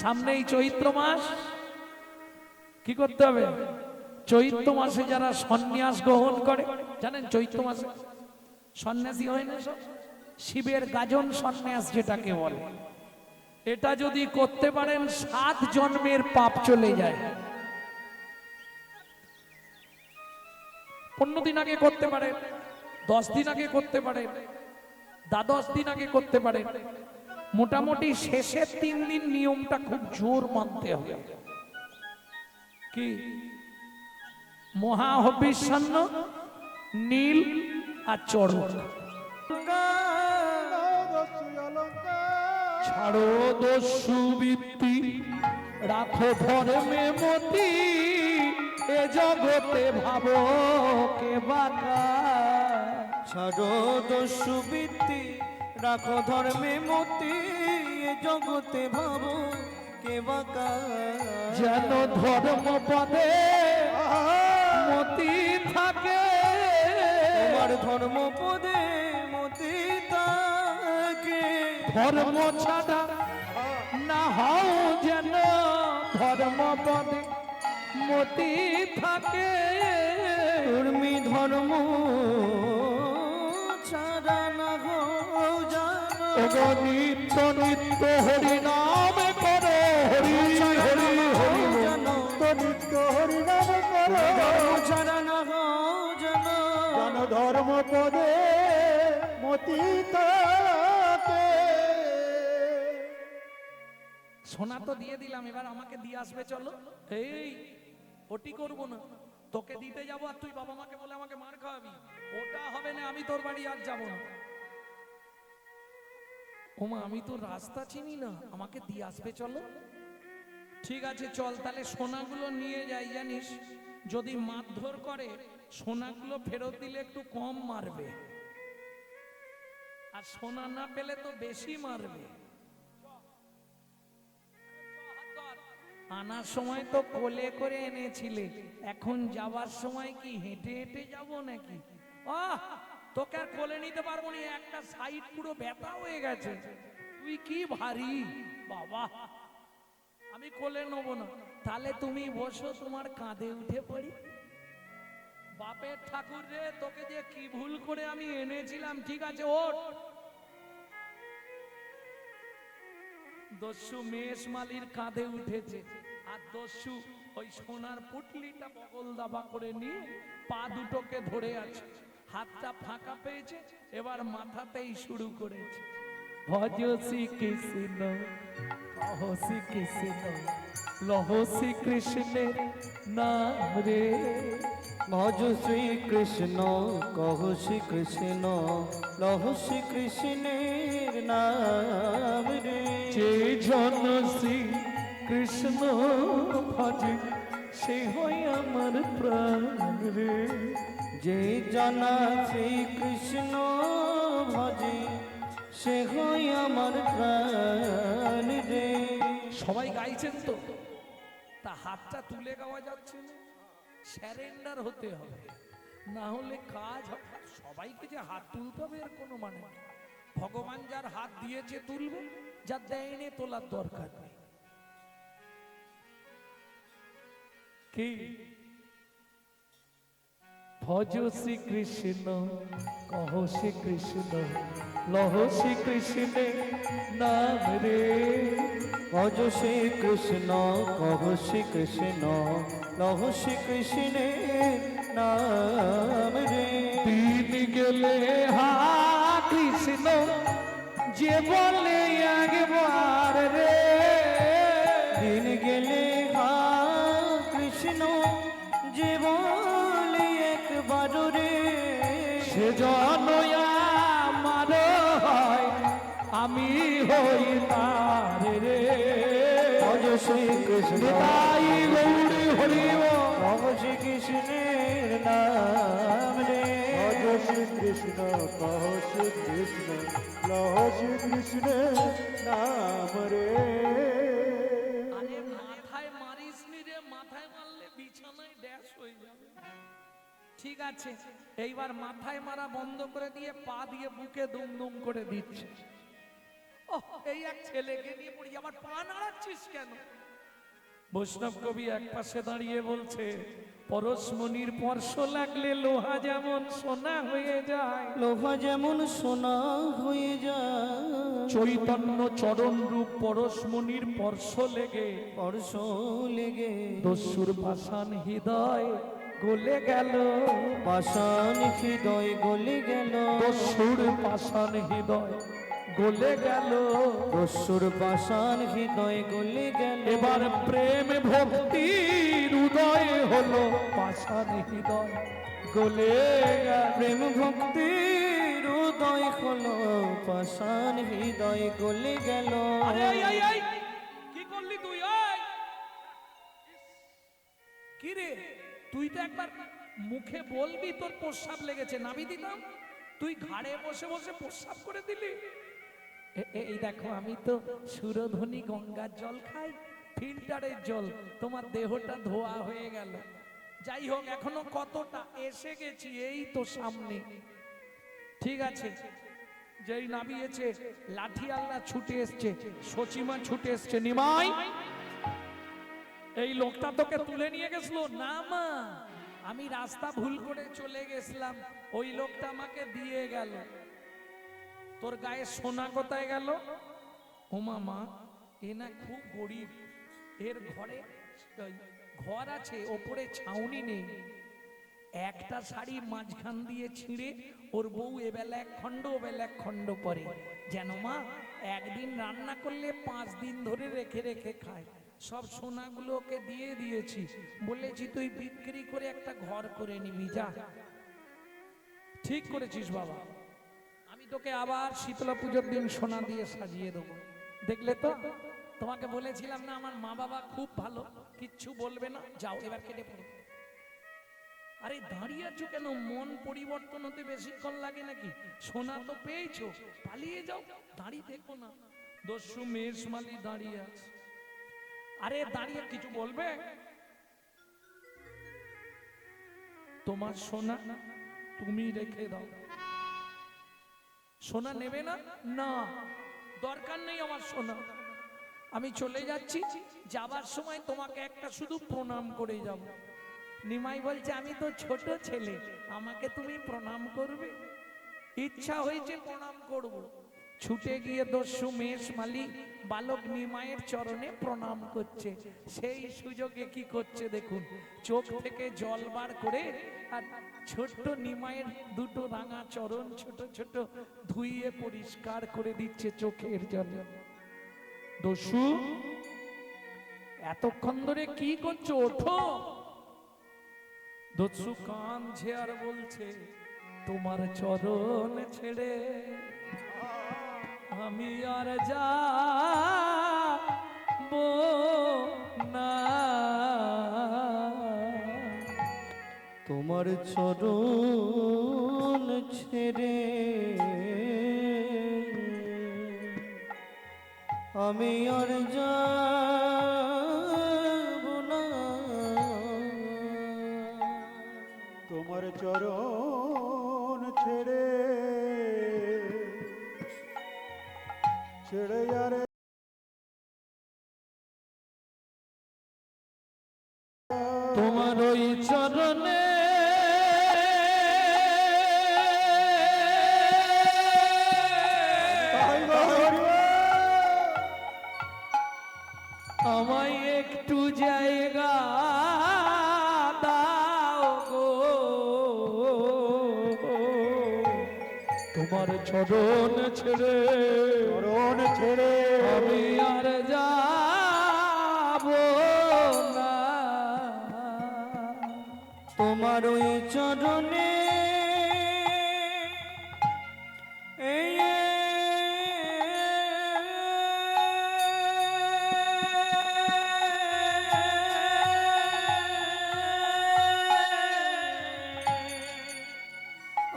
সামনেই চৈত্র মাস, কি করতে হবে? চৈত্র মাসে যারা সন্ন্যাস গ্রহণ করে, জানেন চৈত্র মাসে সন্ন্যাসী হয় না সব, শিবের গাজন সন্ন্যাস যেটাকে বলে, এটা যদি করতে পারেন 7 জন্মের পাপ চলে যায়। 15 দিন আগে করতে পারে, 10 দিন আগে করতে পারে, 10 দিন আগে করতে পারে, মোটামুটি শেষের 3 দিন নিয়মটা খুব জোর মানতে হবে। কি? মহাহবিষ্যান্ন, নীল আর চড়ক। ছাড়ো দস্যু বৃত্তি, রাখো ধর্মে মতি, এ জগতে ভাবো কে বাকা। ছাড়ো দস্যু বৃত্তি, রাখো ধর্মে মতি, এ জগতে ভাবো কে বাকা। যেন ধর্ম পদে মতি থাকে, তোমার ধর্ম পদে মতি থাকে। ধর্ম ছাড়া না হও যেন ধর্ম পদে মতি থাকে। তুমি ধর্ম ছাড়া না হও জানো। ওগো নিত্য নিত্য হরি নাম করো, হরি হরি হরি জানো নিত্য হরি নাম করো, ধর্ম ছাড়া না হও জানো। জন ধর্ম পদে মতি থাকে। সোনা তো দিয়ে দিলাম, এবার আমাকে দিয়ে আসবে চলো। এই ওটি করবো না, তোকে দিতে যাবো আর তুই বাবা মাকে বলে আমাকে মার খাওয়াবি, ওটা হবে না। আমি তোর বাড়ি আর যাবো না। ওমা আমি তো রাস্তা চিনি না, আমাকে দিয়ে আসবে চলো। ঠিক আছে চল, তাহলে সোনাগুলো নিয়ে যাই। জানিস যদি মারধর করে, সোনাগুলো ফেরত দিলে একটু কম মারবে, আর সোনা না পেলে তো বেশি মারবে। আনার সময় তো কোলে করে এনেছিলে, এখন যাওয়ার সময় কি হেঁটে হেঁটে যাব নাকি? তোকে আর কোলে নিতে পারবো না, একটা সাইড পুরো ব্যথা হয়ে গেছে। তুই কি ভারী বাবা, আমি কোলে নেবো না। তাহলে তুমি বসো, তোমার কাঁধে উঠে পড়ি। বাপের ঠাকুর রে, তোকে যে কি ভুল করে আমি এনেছিলাম। ঠিক আছে ওঠ। দস্যু মেষ মালির কাঁধে উঠেছে, আর দস্যু ওই সোনার পুটলিটা বগল দাবা করে নিয়ে পা দুটোকে ধরে আছে, হাতটা ফাঁকা পেয়েছে, এবার মাথাতেই শুরু করেছে। ভজ শ্রী কৃষ্ণ, লহ শ্রী কৃষ্ণ, লহ শ্রী কৃষ্ণের নাম রে। ভজ শ্রী কৃষ্ণ, কহ শ্রী কৃষ্ণ, লহ শ্রী কৃষ্ণের নাম রে। যে জন শ্রী কৃষ্ণ ভজে, সে হয় আমার প্রাণ রে। যে জানা শ্রী কৃষ্ণ ভজে, সে হয় আমার প্রাণ রে। সবাই গাইছেন তো, তা হাতটা তুলে গাওয়া যাচ্ছে না, স্যারেন্ডার হতে হবে, না হলে কাজ হবে। সবাইকে যে হাত তুলতে হবে এর কোনো মানে নেই। ভগবান যার হাত দিয়েছে তুলবে, যার দেয়নি তোলার দরকার নেই। কি? ভজ শ্রী কৃষ্ণ, কহ শ্রী কৃষ্ণ, লহ শ্রী কৃষ্ণের নাম রে। ভজ শ্রী কৃষ্ণ, কহ শ্রী কৃষ্ণ, লহ শ্রী কৃষ্ণের নাম রে। দিন গেলে হা কৃষ্ণ, যে বলে একবার রে। দিন গেলে হা কৃষ্ণ, যে বলে একবার রে। সে জন আমার হয়, আমি হই তার রে। ভজ শ্রী কৃষ্ণ, তাই গৌরী হরিব, কহ শ্রী কৃষ্ণের নাম রে। ভজ শ্রী কৃষ্ণ, কহ শ্রী কৃষ্ণ, লহ শ্রী কৃষ্ণের নাম রে। আরে মাথায় মারিস নি রে, মাথায় মারলে বিছানায় ড্যাশ হয়ে যাবে। ঠিক আছে, এইবার মাথায় মারা বন্ধ করে দিয়ে পা দিয়ে বুকে দুম দুম করে দিচ্ছে। ওহ এই এক ছেলেকে নিয়ে পড়ি, আবার পা নাড়াচ্ছিস কেন? বৈষ্ণব কবি এক পাশে দাঁড়িয়ে বলছে, পরশমণির স্পর্শ লাগলে লোহা যেমন সোনা হয়ে যায়, লোহা যেমন সোনা হয়ে যায়, চৈতন্য চরণ রূপ পরশমণির স্পর্শ লেগে স্পর্শ লেগে দস্যুর পাষাণ হৃদয় গলে গেল, পাষাণ হৃদয় গলে গেল, দস্যুর পাষাণ হৃদয় গলে গেল। দস্যুর পাষাণ হৃদয় গলে গেল। এবার প্রেম ভক্তির উদয় হলো, পাষাণ হৃদয় গলে গেল। প্রেম ভক্তির হৃদয় হলো, পাষাণ হৃদয় গলে গেল। আরে এই, এই, এই, কি করলি তুই? এই কি রে, তুই তো একবার মুখে বলবি তোর প্রস্রাব লেগেছে, নাবি দিলাম, তুই ঘাড়ে বসে বসে প্রস্রাব করে দিলি। এই দেখো, আমি তো সুরধনী গঙ্গার জল খাই, ফিল্টারের জল, তোমার দেহটা ধোয়া হয়ে গেল। যাই হোক, এখনো কতটা এসে গেছি, এই তো সামনে। ঠিক আছে, যেই নামিয়েছে লাঠি আল্লাহ ছুটে এসছে, সচিমা ছুটে এসছে, নিমাই এই লোকটা তোকে তুলে নিয়ে গেছিল না মা, আমি রাস্তা ভুল করে চলে গেছিলাম, ওই লোকটা আমাকে দিয়ে গেল। তোর গায়ে সোনা কোথায় গেল? ওমা মা, এ না খুব গরিব, এর ঘরে ঘর আছে, ওপরে ছাউনি নেই, একটা শাড়ি মাঝখান দিয়ে ছিঁড়ে ওর বউ এবেলা এক খণ্ড ওবেলা এক খণ্ড পরে, যেন মা একদিন রান্না করলে 5 দিন ধরে রেখে রেখে খায়। সব সোনাগুলো ওকে দিয়ে দিয়েছি, বলেছি তুই বিক্রি করে একটা ঘর করে নিবি, যা। ঠিক করেছিস বাবা, আমি তোকে আবার শীতলা পুজোর দিন সোনা দিয়ে সাজিয়ে দেবো। দেখলে তো, তোমাকে বলেছিলাম না আমার মা বাবা খুব ভালো, কিচ্ছু বলবে না, যাও এবার কেটে পড়ো। আরে দাঁড়িয়ে আছো কেন? মন পরিবর্তন হতে বেশিক্ষণ লাগে নাকি? সোনা তো পেয়েছো, পালিয়ে যাও, দাঁড়িয়ে দেখো না। দস্যু মেষমালি দাঁড়িয়ে আছে। আরে দাঁড়িয়ে কিছু বলবে? তোমার সোনা তুমি রেখে দাও। সোনা নেবে না? না, দরকার নেই আমার সোনা, আমি চলে যাচ্ছি, যাবার সময় তোমাকে একটা শুধু প্রণাম করে যাব। নিমাই বলছে, আমি তো ছোট ছেলে, আমাকে তুমি প্রণাম করবে? ইচ্ছা হয়েছে প্রণাম করব। ছুটে গিয়ে দস্যু মেষমালি বালক নিমাইয়ের চরণে প্রণাম করছে। সেই সুযোগে কি করছে দেখুন, চোখ থেকে জল বার করে আর ছোট্ট নিমাইয়ের দুটো রাঙা চরণ ছোট ছোট ধুইয়ে পরিষ্কার করে দিচ্ছে চোখের জলে। দস্যু, এতক্ষণ ধরে কি করছো, ওঠো। দস্যু কাঁদছে আর বলছে, তোমার চরণ ছেড়ে আমি আর যাব না, তোমার চরণ ছেড়ে আমি আর যাব না, তোমার চরণ ছেড়ে ছেড়ে আরে তোমার ওই চরণে আমায় একটু জায়গা দাও গো, তোমার চরণ ছেড়ে চরণ ছেড়ে আমি আর যাব না, তোমার ওই চরণে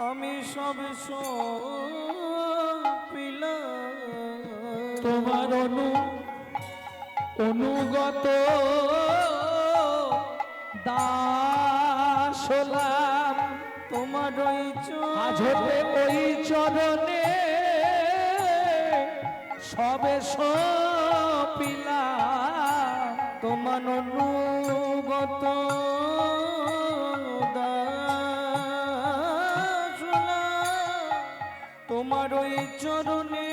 আমি সব পিলাম, তোমার অনুগত দাস হলাম, তোমার ওই আজ হতে ওই চরণে সবে সপিলা তোমার অনুগত দাসুলা, তোমার ওই চরণে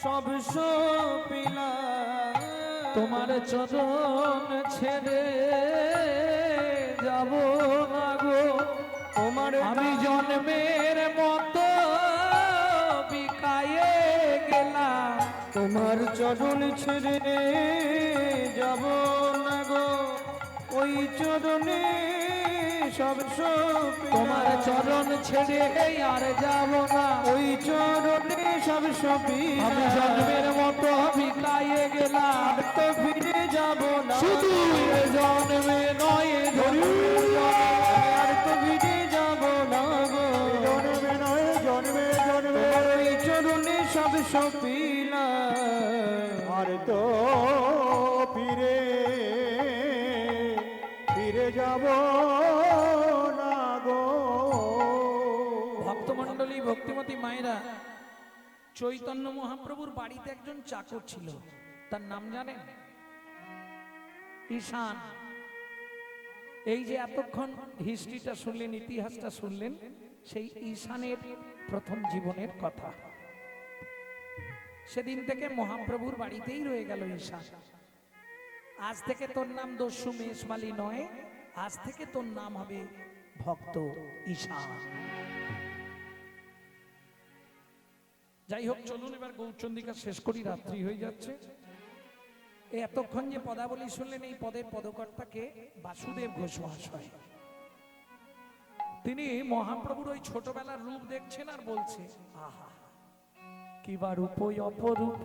সব সপিলা। তোমার চরণ ছেড়ে যাব না গো, তোমার আমি জন্মের মতো বিকায়ে গেলাম। তোমার চরণ ছেড়ে যাব না গো, ওই চরণে সব সপিলা। তোমার চরণ ছেড়ে আর যাব না, ওই চরণে সব সপিলা। আমি জন্মের মতো বিকায়ে গেলাম। তো ফিরে যাব না, শুধু এ জন্মে নয় আর তো ফিরে যাব না গো। জন্মে নয় জন্মে জন্মে তোমার ওই চরণে সব সপিলা। আর তো ফিরে ফিরে যাব না গো। ভক্তমণ্ডলী, ভক্তিমতী মায়েরা, চৈতন্য মহাপ্রভুর বাড়িতে একজন চাকর ছিল, তার নাম জানেন? ঈশান। এই যে এতক্ষণ হিস্ট্রিটা শুনলেন, ইতিহাসটা শুনলেন, সেই ঈশানের প্রথম জীবনের কথা। সেদিন থেকে মহাপ্রভুর বাড়িতেই রয়ে গেল ঈশান। আজ থেকে তোর নাম দস্যু মেষমালি নয়, আজ থেকে তোর নাম হবে ভক্ত ঈশান। যাই হোক, চলুন এবার গৌরচন্দ্রিকা শেষ করি, রাত্রি হয়ে যাচ্ছে। এই এতক্ষণ যে পদাবলী শুনলেন, এই পদের পদকর্তাকে বাসুদেব ঘোষ মহাশয়। তিনি মহাপ্রভুর ওই ছোটবেলার রূপ দেখছেন আর বলছে, আহা কিবা রূপ অপরূপ,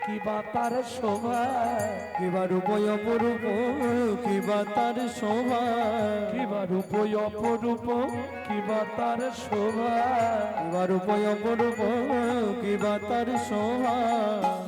কিবা তার শোভা, কিবা রূপ অপরূপ, কিবা তার শোভা। কিবা রূপ অপরূপ, কিবা তার শোভা। কিবা রূপ অপরূপ, কিবা তার শোভা।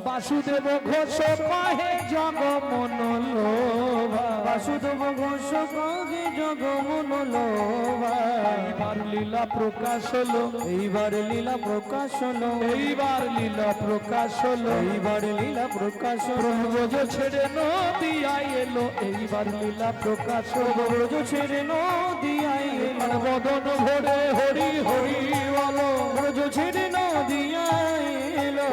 বাসুদেব ঘোষ কহে জগমন লোভা। বাসুদেব ঘোষ কহে জগমন লোভা। এইবার লীলা প্রকাশ হলো, এইবার লীলা প্রকাশ হলো, এইবার লীলা প্রকাশ হলো। এইবার লীলা প্রকাশ হলো। ব্রজ ছেড়ে নদিয়ায় এলো, এইবার লীলা প্রকাশ হলো। ব্রজ ছেড়ে নদিয়ায় এলো, আর বদন ভরে হরি হরি বলো। ব্রজ ছেড়ে নদিয়ায় এলো,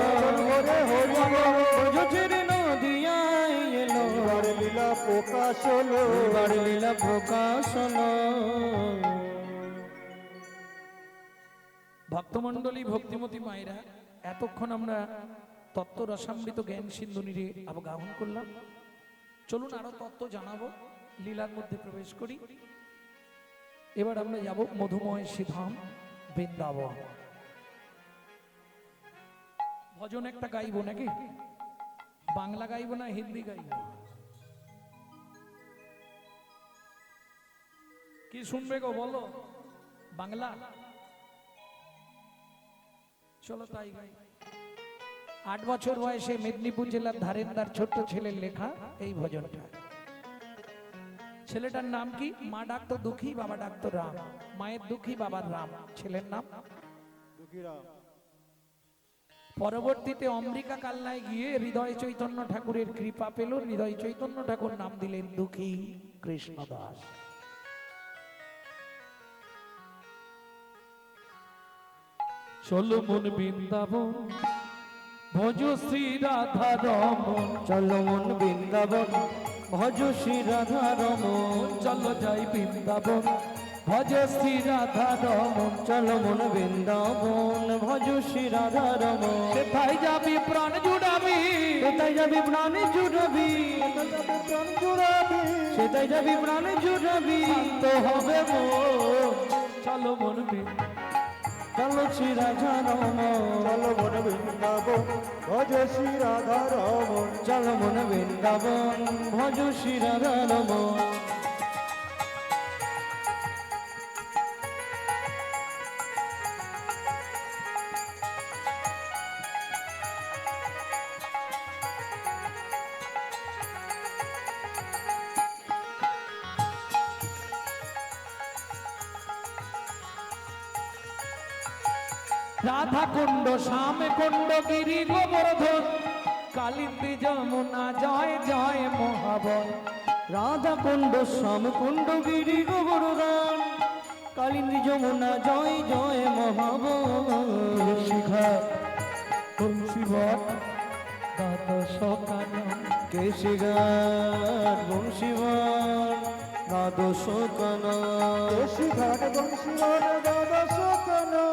ব্রজ ছেড়ে নদিয়ায় এলো। এবার লীলা প্রকাশ হলো। এবার লীলা প্রকাশ হলো। ভক্তমণ্ডলী, ভক্তিমতী মায়েরা, এতক্ষণ আমরা তত্ত্ব রসামৃত জ্ঞান সিন্ধুনিরে অবগাহন করলাম। চলুন আরো তত্ত্ব জানাবো, লীলার মধ্যে প্রবেশ করি। এবার আমরা যাব মধুময় শ্রীধাম বৃন্দাবন। ভজন একটা গাইবো নাকি? বাংলা গাইবো না হিন্দি গাইবো? কি শুনবে গো বলো? বাংলা? চলো তাই গাই। 8 বছর বয়সে মেদিনীপুর জেলার ধারেন্দার ছোট্ট ছেলের লেখা এই ভজনটা। ছেলেটার নাম কি? মা ডাকতো দুঃখী, বাবা ডাকতো রাম। মায়ের দুঃখী, বাবার রাম, ছেলের নাম দুঃখীরাম। পরবর্তীতে অম্বিকা কালনায় গিয়ে হৃদয় চৈতন্য ঠাকুরের কৃপা পেল। হৃদয় চৈতন্য ঠাকুর নাম দিলেন দুঃখী কৃষ্ণদাস। চলো মন বৃন্দাবন, ভজ শ্রী রাধা রমন। চলো মন বৃন্দাবন, ভজ শ্রী রাধা রমন। চলো যাই বৃন্দাবন, ভজ শ্রী রাধা রমন। চলো মন বৃন্দাবন, ভজ শ্রী রাধা রমন। সেথায় যাবি প্রাণ জুড়াবি, সেটাই যাবি প্রাণ জুড়াবি, প্রাণ জুড়াবি। সেটাই যাবি প্রাণ জুড়াবি। তো হবে মন। চলো মন বৃন্দাবন, চলো শ্রী রাধা রমন। চলো মন বৃন্দাবন, ভজ শ্রী রাধা রমন। চলো মন বৃন্দাবন, ভজ শ্রী রাধা রমন। রাধা কুণ্ড শ্যাম কুণ্ড গিরি গোবর্ধন কালিন্দী যমুনা জয় জয় মহাবল। রাধা কুণ্ড শ্যাম কুণ্ড গিরি গোবর্ধন কালিন্দী যমুনা জয় জয় মহাবল। শিখা তুলসীবন দ্বাদশ কানন কেশিঘাট বংশীবন দ্বাদশ কানন। কেশিঘাট বংশীবন দ্বাদশ কানন।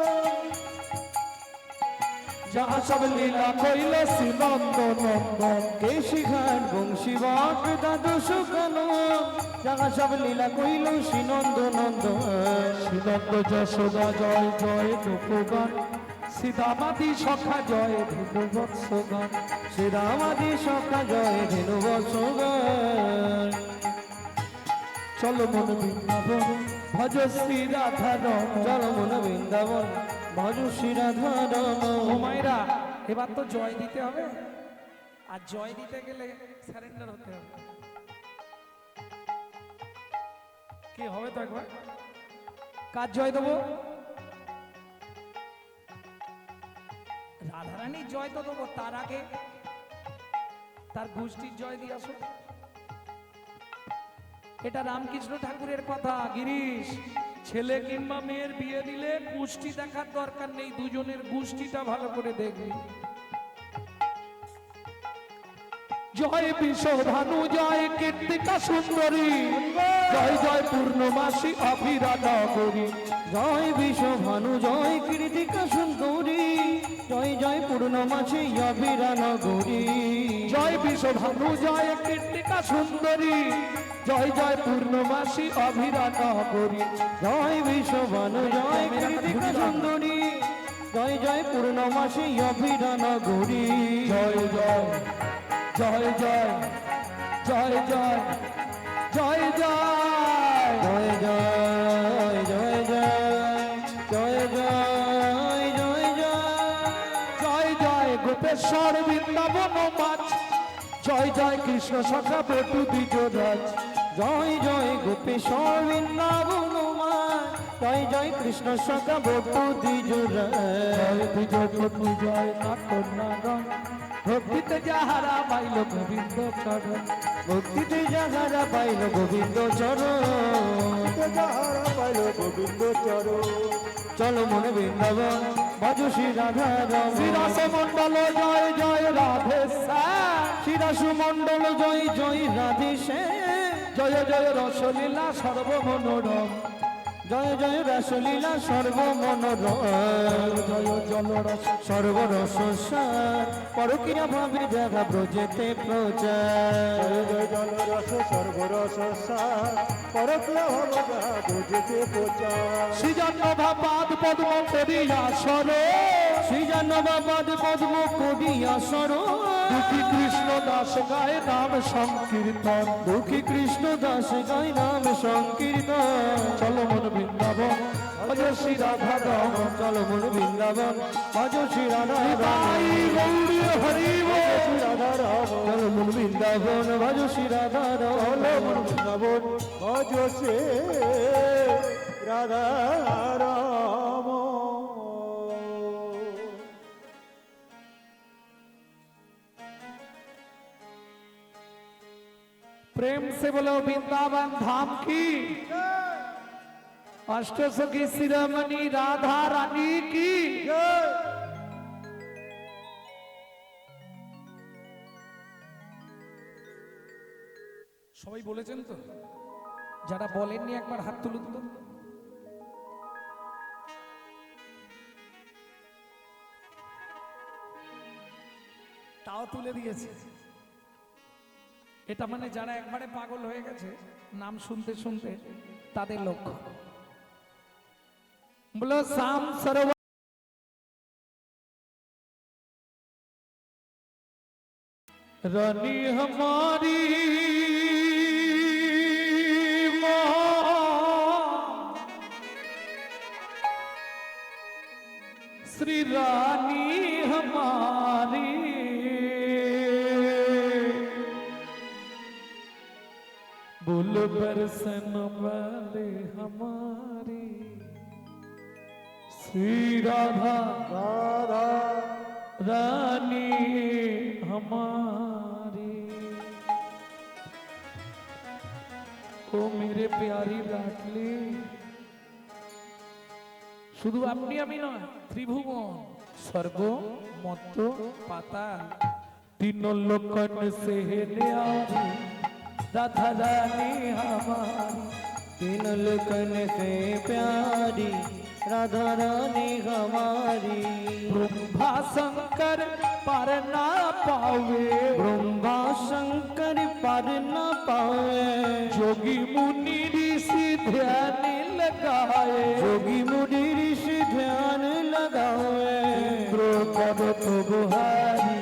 যাহা সব লীলা কইল শ্রীনন্দ নন্দন। কেশিঘাট বংশীবন দ্বাদশ কানন। যাহা সব লীলা কইল শ্রীনন্দ নন্দন। শ্রীনন্দ যশোদা জয় জয় গোপগান সীতামাতি সখা জয় ধেনু বৎসগান। শ্রীরামাদি সখা জয় ধেনু বৎসগান। চলো মন বৃন্দাবন ভজ শ্রী রাধা রম। চল মন বৃন্দাবন ভজ শ্রী রাধা রম। ও মায়েরা এবার তো জয় দিতে হবে, আর জয় দিতে গেলে সারেন্ডার হতে হবে। কি হবে তো একবার কার জয় দেবো? রাধারানীর জয় তো দেবো, তার আগে তার গোষ্ঠীর জয় দিয়ে আসো। এটা রামকৃষ্ণ ঠাকুরের কথা। গিরিশ, ছেলে কিংবা মেয়ের বিয়ে দিলে গোষ্ঠী দেখার দরকার নেই, দুজনের গোষ্ঠীটা ভালো করে দেখবি। জয় বিশ্বভানু জয় কীর্তিকা সুন্দরী জয় জয় পূর্ণমাসী অভিরা নগরী। জয় বিশ্বভানু জয় কীর্তিকা সুন্দরী জয় জয় পূর্ণমাসী অভিরা নগরী। জয় বিশ্বভানু জয় কীর্তিকা সুন্দরী জয় জয় পূর্ণমাসী অভিরা নগরী। জয় বিশ্বভানু জয় কীর্তিকা সুন্দরী জয় জয় পূর্ণমাসী অভিরা নগরী। জয় জয় জয় জয় জয় জয় জয় জয় জয় জয় জয় জয় জয় জয় জয় জয়। জয় জয় গোপেশ্বর বৃন্দাবন মাছ জয় জয় কৃষ্ণ সখা বটু দ্বিজরাজ। জয় জয় গোপেশ্বর বৃন্দাবন মায় জয় জয় কৃষ্ণ সখা বটু দ্বিজরাজ। জয় দ্বিজপতি জয় নাটনাগণ ভক্তিতে যাহারা পাইল গোবিন্দ চরণ। ভক্তিতে যাহারা পাইল গোবিন্দ চরণ। যাহারা পাইল গোবিন্দ চরণ। চলো মনে বৃন্দাবন ভজ শ্রী রাধা রম। শ্রীরাস মন্ডল জয় জয় রাধে শ্যাম। শ্রীরাসু মণ্ডল জয় জয় রাধে শ্যাম। জয় জয় রসলীলা সর্বমনোরম। জয় জয় রাসলীলা সর্বমনোরম। জয় জলরস সর্বরস সার পরকিয়া ভাবে জাগা ব্রজেতে প্রচার। জয় জয় জলরস সর্বরস সার পরকিয়া ভবগা বুঝতে প্রচার। সৃজন্নভা পাদ পদ্ম করিয়া সর। শ্রীজানবাবাদ পদ্ম করিয়া সর। দুঃখী কৃষ্ণ দাস গায়ে নাম সংকীর্তন। দুঃখী কৃষ্ণ দাস গায় নাম সংকীর্তন। চলো মন বৃন্দাবন ভজ শ্রী রাধা রম। চলো মন বৃন্দাবন ভজ শ্রী রাধা তাই গৌরী হরি বল। রাধা রাম চলো মন বৃন্দাবন ভজ শ্রী রাধা বৃন্দাবন ভজ সে রাধা রাম। प्रेम से बोलो वृंदावन धाम की। अष्ट सखी शिरोमणि राधा रानी की। সবাই বলেছেন তো? যারা বলেননি একবার হাত তুলুন তো। তাও তুলে দিয়েছে। এটা মানে যারা একবারে পাগল হয়ে গেছে নাম শুনতে শুনতে তাদের লক্ষ্য। বলো শাম সরোবর रानी हमारी श्री रानी हमारी बुल बरसन वाले हमारी श्री राधा राधा रानी हमारी। ओ मेरे प्यारी लाडली, শুধু আপনি আমি নয়, ত্রিভুবন স্বর্গ মর্ত পাতাল तीन लोकन से न्यारी राधा रानी हमारी। तीन लोकन से प्यारी राधा रानी हमारी। ब्रह्मा शंकर पर ना पावे, ब्रह्मा शंकर पर न पावे, जोगी मुनि ऋषि ध्यान लगाए, जोगी मुनि ऋषि ध्यान लगावे। इंद्र पर्वत बुहारी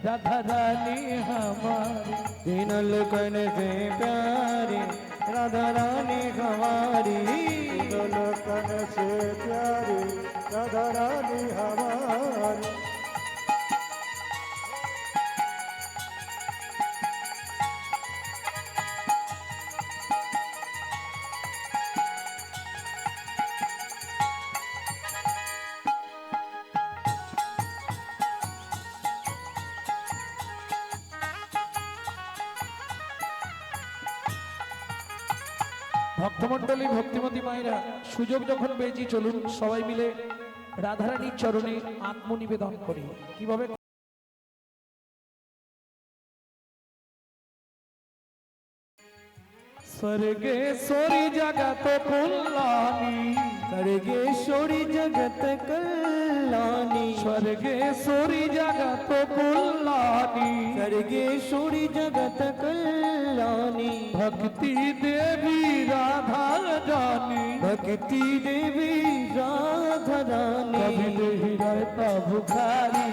राधा रानी हमारी। तीन लोकन से प्यारी राधा रानी हमारी। लोकन से प्यारी राधा रानी हमारी। ভক্তমণ্ডলী ভক্তিমতী মায়েরা, সুযোগ যখন পেয়েছি চলুন সবাই মিলে রাধারানীর চরণে আত্মনিবেদন করি। কিভাবে? स्वर्गेश्वरी जगत कल्याणी, सर्गेश्वरी जगत कल्याणी, स्वर्गेश्वरी जगत कल्याणी, सर्गेश्वरी जगत कल्याणी। भक्ति देवी राधा रानी, भक्ति देवी राधा रानी। कभी नहीं रहता भुखारी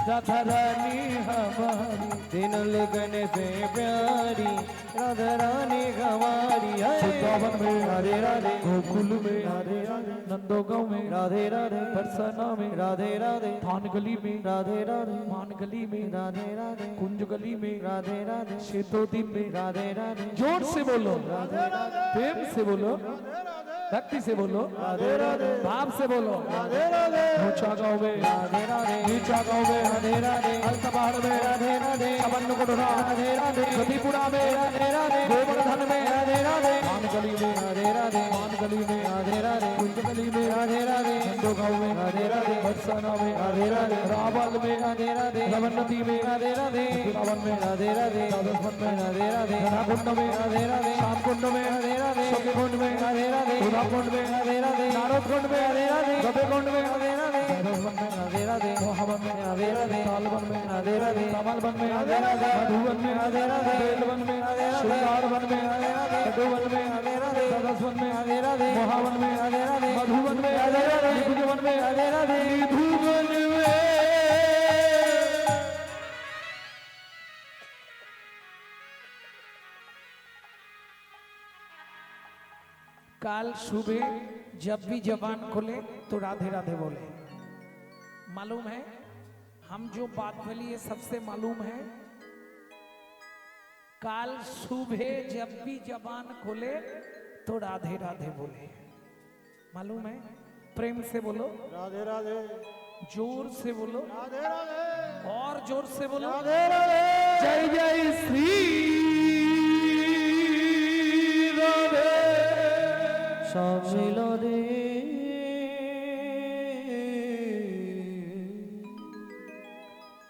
राधा रानी हमारी। तीन लोकन से प्यारी राधा रानी हमारी। वृंदावन में राधे राधे, गोकुल में राधे राधे, नंदोगांव में राधे राधे, बरसाना में राधे राधे, थान गली में राधे राधे, मान गली में राधे राधे, कुंज गली में राधे राधे, शेतोदी में। राधे राधे, जोर से बोलो, राधे राधे, प्रेम से बोलो, भक्ति से बोलो, राधे राधे, भाव से बोलो। राधे राधे, ऊंचा गाँव में, राधे राधे, नीचा गाँव में, राधे राधे, हल्का पहाड़ में, राधे राधे, कबन कोटरा, राधे राधे, सतीपुरा में, राधे राधे, गोवर्धन में, राधे राधे, मान गली में, राधे राधे, मान गली में, राधे राधे, कुंज गली में, राधे राधे, नंदोगांव में, राधे राधे, बरसाना में, राधे राधे, रावल में, राधे राधे, रवनती में, राधे राधे, वृंदावन में, राधे राधे, राजस्थान में, राधे राधे, राधाकुंड में, राधे राधे, श्याम कुंड में, राधे राधे, सखीकुंड में, राधे राधे, उदाकुंड में, राधे राधे, नारद कुंड में, राधे राधे, गभेकुंड में, राधे राधे, राधावन में, राधे राधे, मोहवन में, राधे राधे, तालवन में, राधे राधे, कमलवन में, राधे राधे, मधुवन में, राधे राधे, बेलवन में, राधे राधे, श्रृंगारवन में, राधे राधे, कटुवन में, राधे राधे, सरसवन में, राधे राधे, मोहावन में, राधे राधे, मधुवन में, राधे राधे, निकुंजवन में, राधे राधे, निधुवन में। काल सुबह जब भी जबान खोले तो राधे राधे बोले। मालूम है हम जो बात बोली ये सबसे मालूम है। काल सुबह जब भी जबान खोले तो राधे राधे बोले। मालूम है? प्रेम से बोलो, राधे राधे, जोर से बोलो, राधे राधे, और जोर से बोलो, राधे राधे। जय जय श्री राधे। शामिल रे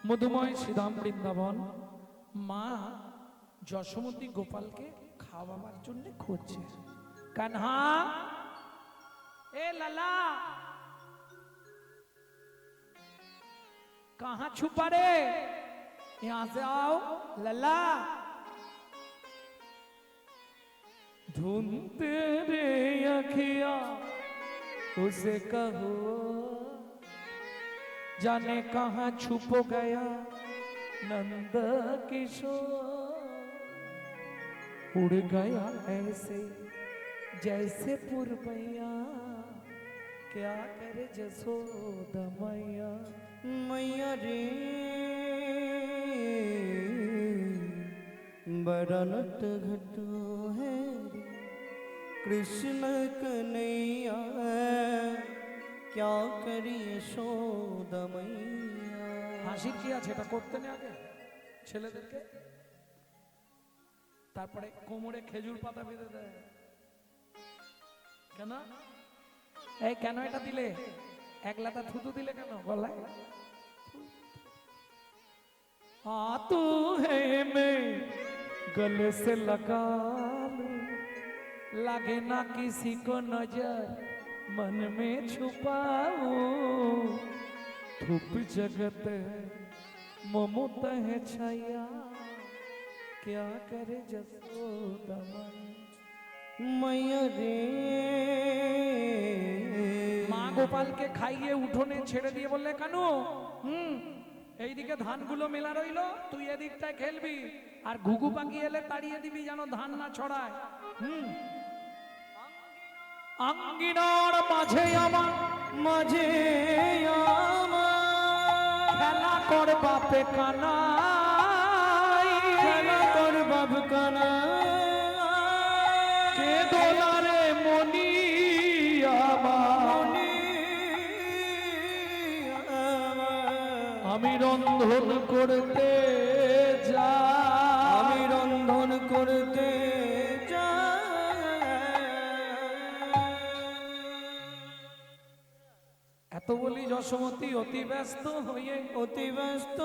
মধুময় শ্রীধাম বৃন্দাবন মা যশোমতী গোপালকে খাওয়াবার জন্য খুঁজছে। কাन्हा ए लला कहाँ छुपा रे, यहाँ से आओ लला। ढूंढते रे अखिया उसे कहो, जाने कहाँ छुप गया नंद किशोर। उड़ गया ऐसे जैसे पुरबैया, क्या करे जसोदा मैया। मैया रे बड़ा नट घटो है रे, कृष्ण कन्हैया क्या करी यशोदा मैया। হাসির কি আছে, এটা করতে নেই আগে ছেলেদেরকে, তারপরে কোমরে খেজুর পাতা বেঁধে দেয়। কেন এই কেন এটা দিলে, এক লাতা থুতু দিলে কেন গলায়? तू है मैं गले से लगा लूं, लगे ना किसी को नजर मन में छुपाऊं, धूप जगत ममता है छाया, क्या करे जसोदा मैया रे। মা গোপালকে খাইয়ে উঠোনে ছেড়ে দিয়ে বললে কানু, এইদিকে ধানগুলো মেলা রইলো, তুই এদিকটায় খেলবি, আর ঘুঘু পাখি এলে তাড়িয়ে দিবি যেন ধান না ছড়ায়। আঙ্গিনার মাঝে আমার, মাঝে আমার খেলা কর বাপে কানাই, খেলা কর বাপ কানা। কে দোলারে মনি আমার, আমি রন্ধন করতে যা, আমি রন্ধন করতে এত বলি যশোমতী অতি ব্যস্ত হয়ে অতি ব্যস্ত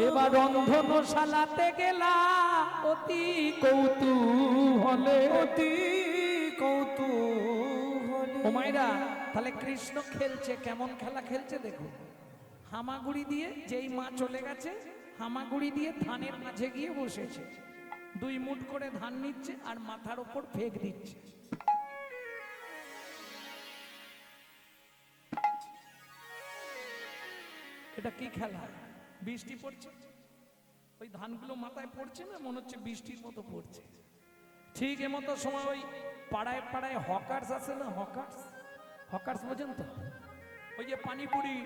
এবার রন্ধনশালাতে গেলা অতি কৌতূহলে। অতি কৌতূহলে। ও মাইরা, তাহলে কৃষ্ণ খেলছে, কেমন খেলা খেলছে দেখো। হামাগুড়ি দিয়ে, যেই মা চলে গেছে হামাগুড়ি দিয়ে ধানের মাঝে গিয়ে বসেছে, 2 মুঠ করে ধান নিচ্ছে আর মাথার ওপর ফেক দিচ্ছে। এটা কি খেলা? বৃষ্টি পড়ছে, ওই ধানগুলো মাথায় পড়ছে না, মনে হচ্ছে বৃষ্টির মতো পড়ছে। ঠিক এমতো সময় ওই পাড়ায় পাড়ায় হকার্স আছে না, হকার্স, হকার্স বোঝেন তো, ওই যে পানিপুরি,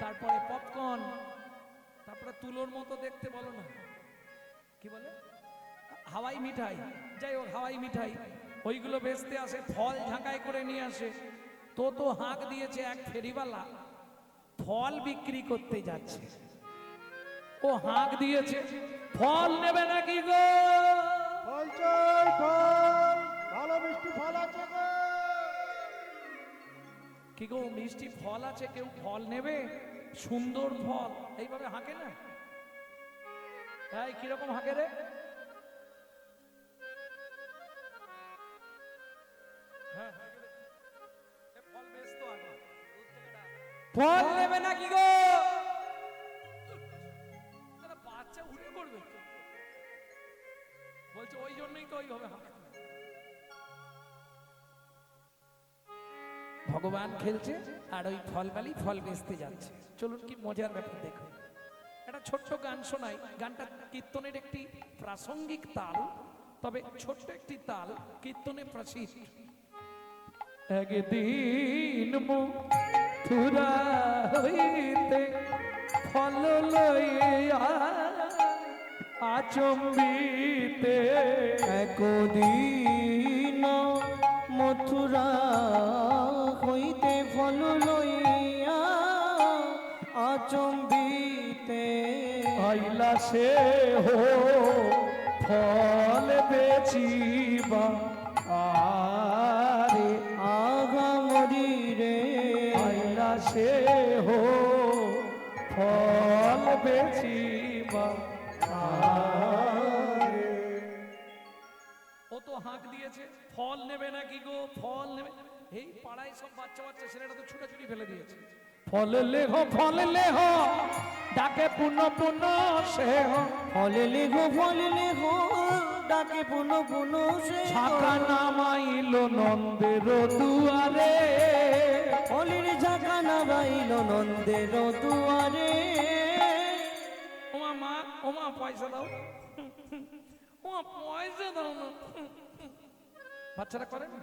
তারপরে পপকর্ন, তারপরে তুলোর মতো দেখতে, বলো না কি বলে, হাওয়াই মিঠাই, যাই হোক হাওয়াই মিঠাই, ওইগুলো বেচতে আসে, ফল ঝাঁকাই করে নিয়ে আসে। তো হাঁক দিয়েছে এক ফেরিওয়ালা, ফল বিক্রি করতে যাচ্ছে, ও হাঁক দিয়েছে, ফল নেবে নাকি গো? ফল চাই, ফল, ভালো মিষ্টি ফল আছে গো। কি গো, মিষ্টি ফল আছে, কেউ ফল নেবে? সুন্দর ফল, এইভাবে হাঁকে না? এই কিরকম হাঁকে রে? হ্যাঁ, এ ফল বেচতো আগে। ফল নেবে নাকি গো? তারা বাচ্চা উঠে পড়বে, বলছে ওই জন্যই তো ওইভাবে হাঁকে। ভগবান খেলছে আর ওই ফলবালি ফল বেচতে যাচ্ছে। চলুন কি মজার ব্যাপার দেখো। একটা ছোট্ট গান শোনাই, গানটা কীর্তনের একটি প্রাসঙ্গিক তাল, তবে ছোট্ট একটি তাল, কীর্তনে প্রসিদ্ধ। একদিন মথুরা হইতে ফল লইয়া আচম্বিতে, একদিন মথুরা হইতে ফল লইয়া আচম্বিতে, আইলা সে হো ফল বেচিবা আরে, আগামরি রে। আইলা সে হো ফল বেচিবা আরে। ও তো হাঁক দিয়েছে, ফল নেবে নাকি গো, ফল নেবে। এই পাড়ায় সব বাচ্চা বাচ্চা ছেলেটা তো ছুটাছুটি ফেলে দিয়েছে। ফল লেহ, ফল লেহ, ডাকে পুনঃ পুনঃ সে হো, ফল লেহ, ডাকে পুনঃ পুনঃ সে হো। ছাকা নামাইল নন্দের দুয়ারে, ফলের ঝাঁকা নামাইল নন্দের দুয়ারে। ওমা মা, ওমা পয়সা দাও, ওমা পয়সা দাও না। বাচ্চারা করে না,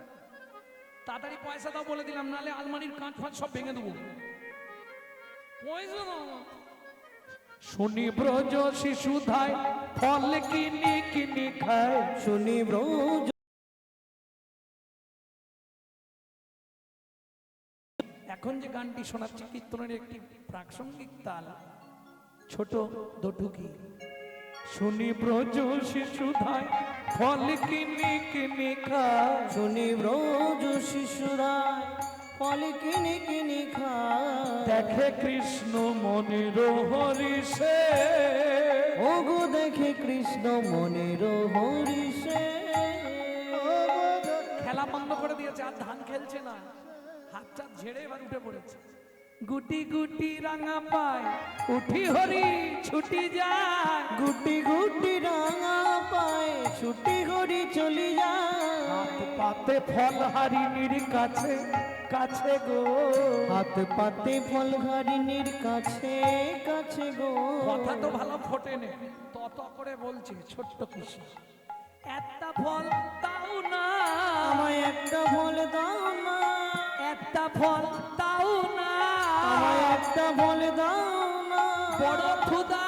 তাড়াতাড়ি পয়সা দাও বলে দিলাম, নালে আলমারির কাঁচ ফাঁচ সব ভেঙে দেবো। পয়সা দাও না। শুনি ব্রজ শিশু ধায় ফল কিনি কিনি খায়, শুনি ব্রজ। এখন এখন যে গানটি শোনাচ্ছি কীর্তনের একটি প্রাসঙ্গিক তাল, ছোট দটুকি। শুনি ব্রজ শিশুধায় ফল কিনি কিনি খায়, শুনি ব্রজ শিশুরায় ফল কিনি কিনি খায়, দেখে কৃষ্ণ মনের হরিষে। ওগো দেখে কৃষ্ণ মনের হরিষে। খেলা বন্ধ করে দিয়েছে, আর ধান খেলছে না, হাতটা ঝেড়ে এবার উঠে পড়েছে। গুটি গুটি রাঙা পায় উঠি হরি ছুটি যায়, গুটি গুটি রাঙা পায় ছুটি হরি চলি যায়। হাত পাতে ফল হারিণীর কাছে কাছে গো, হাত পাতে ফল হারিণীর কাছে কাছে গো। কথা তো ভালো ফোটে নে, তত করে বলছে ছোট্ট কৃষ্ণ। একটা ফল দাও না আমায় একটা ফল দাও না, একটা ফল দাও না, আমায় একটা ফল দাও না। বড় ক্ষুধা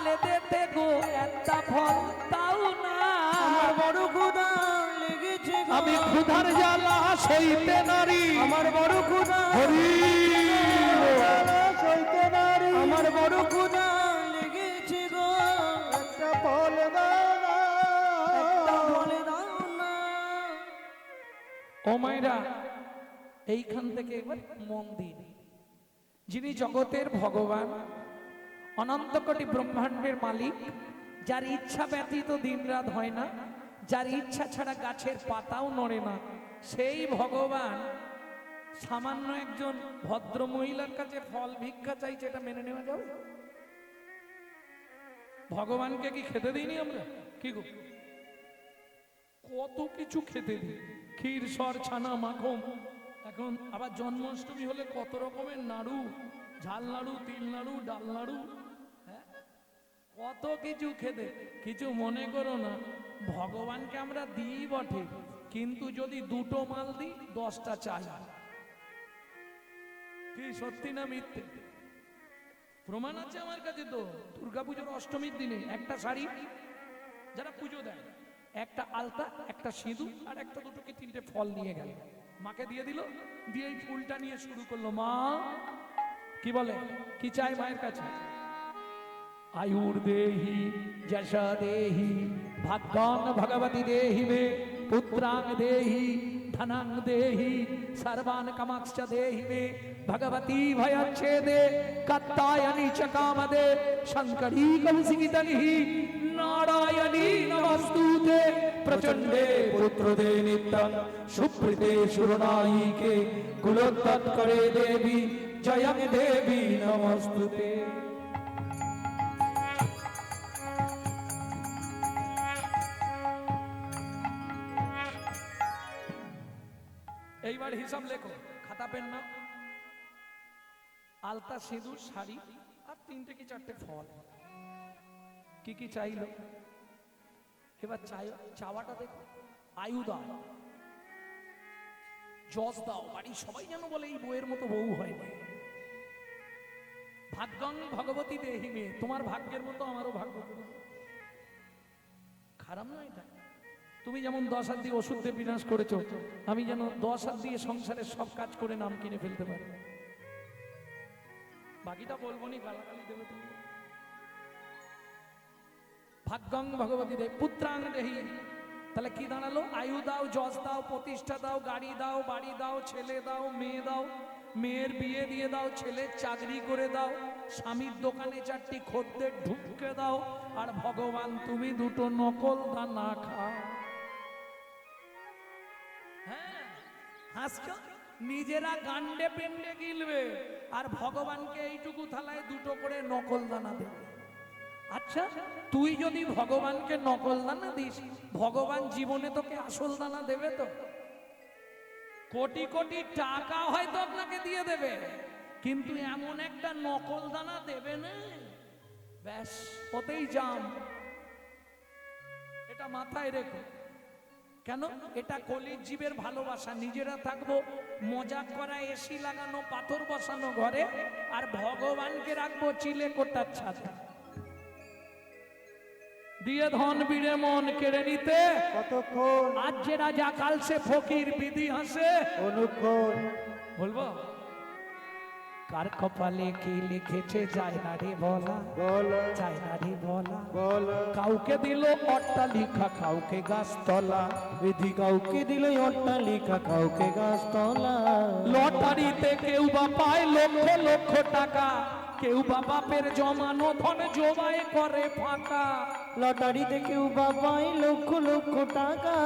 লেগেতে গো, একটা ফল দাও না। আমার বড় ক্ষুধা লেগেছে গো, আমি ক্ষুধার জ্বালা সইতে নারী, আমার বড় ক্ষুধা হরি সইতে নারী আমার বড় ক্ষুধা লেগেছে গো। একটা ফল দাও না, একটা ফল দাও না। ও মায়েরা, এইখান থেকে এবার মন দিন। যিনি জগতের ভগবান, অনন্ত কোটি ব্রহ্মাণ্ডের মালিক, যার ইচ্ছা ব্যতীত দিনরাত হয় না, যার ইচ্ছা ছাড়া গাছের পাতাও নড়ে না, সেই ভগবান সামান্য একজন ভদ্র মহিলার কাছে ফল ভিক্ষা চাইছে, এটা মেনে নেওয়া যাবে? ভগবানকে কি খেতে দিইনি আমরা? কি গো, কত কিছু খেতে দিই, ক্ষীর সর ছানা মাখন। এখন আবার জন্মাষ্টমী হলে কত রকমের নাড়ু, ঝাল নাড়ু, তিল নাড়ু, ডাল নাড়ু, হ্যাঁ, কত কিছু খেতে। কিছু মনে করো না, ভগবানকে আমরা দিই বটে, কিন্তু যদি দুটো মাল দিই 10টা চাই। কি সত্যি না মিথ্যে? প্রমাণ আছে আমার কাছে তো। দুর্গাপুজোর অষ্টমীর দিনে একটা শাড়ি যারা পুজো দেয়, একটা আলতা, একটা সিঁদুর আর একটা দুটো কি তিনটে ফল নিয়ে গেল, মাকে দিয়ে দিল, দিয়ে এই ফুলটা নিয়ে শুরু করলো। মা কি বলে, কি চাই মায়ের কাছে? আয়ুর দেহি যশা দেহি ভাগ্যাং ভগবতী দেহি মে, পুত্রাং দেহি ধনাং দেহি সর্বান কামাক্ষ দেহি মে, ভগবতী ভয়চ্ছেদে কাত্তায়নি চ কামদে, শঙ্করী কৌশিকিতনিহি নারায়ণী নমস্তুতে, প্রচণ্ডে পুত্রদে নিত্যং সুপ্রীতে সুরনায়িকে, কুলোত্তত করে দেবী জয়ং দেবী নমস্তুতে। এইবার হিসাব লেখো, খাতা পেন না। আলতা, সিঁদুর, শাড়ি আর তিনটে কি চারটে ফল, কি কি চাইলো? এবার চাওয়াটা দেখো। আয়ু দাও, যশ দাও, বাড়ি সবাই যেন বলে এই বইয়ের মতো বউ হয় না। ভাগ্যং ভগবতী দেহি মে, তোমার ভাগ্যের মতো আমারও ভাগ্য। খারাপ না এটা? তুমি যেমন 10 হাত দিয়ে ওষুধ দিয়ে বিনাশ করেছো, আমি যেন 10 হাত দিয়ে সংসারের সব কাজ করে নাম কিনে ফেলতে পারি। বাকিটা বলবো নি, গালাগালি দেবে তুমি। ভাগ্যং ভগবতী দেহি পুত্রাং দেহি, তাহলে কি দাঁড়ালো? আয়ু দাও, যশ দাও, প্রতিষ্ঠা দাও, গাড়ি দাও, বাড়ি দাও, ছেলে দাও, মেয়ে দাও, মেয়ের বিয়ে দিয়ে দাও, ছেলের চাকরি করে দাও, স্বামীর দোকানে 4টি খদ্দের ঢুকে দাও, আর ভগবান তুমি দুটো নকল দানা খাও। হ্যাঁ, হাসছো, নিজেরা গান্ডে পেন্ডে গিলবে, আর ভগবানকে এইটুকু থালায় দুটো করে নকল দানা দেবে। আচ্ছা, তুই যদি ভগবানকে নকল দানা দিস, ভগবান জীবনে তোকে আসল দানা দেবে তো? কোটি কোটি টাকা হয়তো আপনাকে দিয়ে দেবে, কিন্তু এমন একটা নকল দানা দেবে না, ব্যাস ওতেই জাম। এটা মাথায় রেখো। কেন? এটা কলির জীবের ভালোবাসা। নিজেরা থাকবো মজাক করা, এসি লাগানো, পাথর বসানো ঘরে, আর ভগবানকে রাখবো চিলে কোটার ছাদে, দিয়ে ধন বিড়ে মন কেড়ে নিতে কতক্ষণ আজ যে রাজা কাল সে ফকির বিধি হাসে। অনুক্ষণ বলবো কার কপালে কি লিখেছে যায় না রে বলা, বলা যায় না রে বলা। বলা কাউকে দিল অট্টালিকা, কাউকে গাছতলা, বিধি কাউকে দিল অট্টালিকা, কাউকে গাছতলা। লটারিতে কেউ বা পায় লক্ষ লক্ষ টাকা, কেউ বা বাপের জমানো ধন জবাই করে ফাঁকা। লটারিতে কেউ বাবাই লক্ষ লক্ষ টাকা,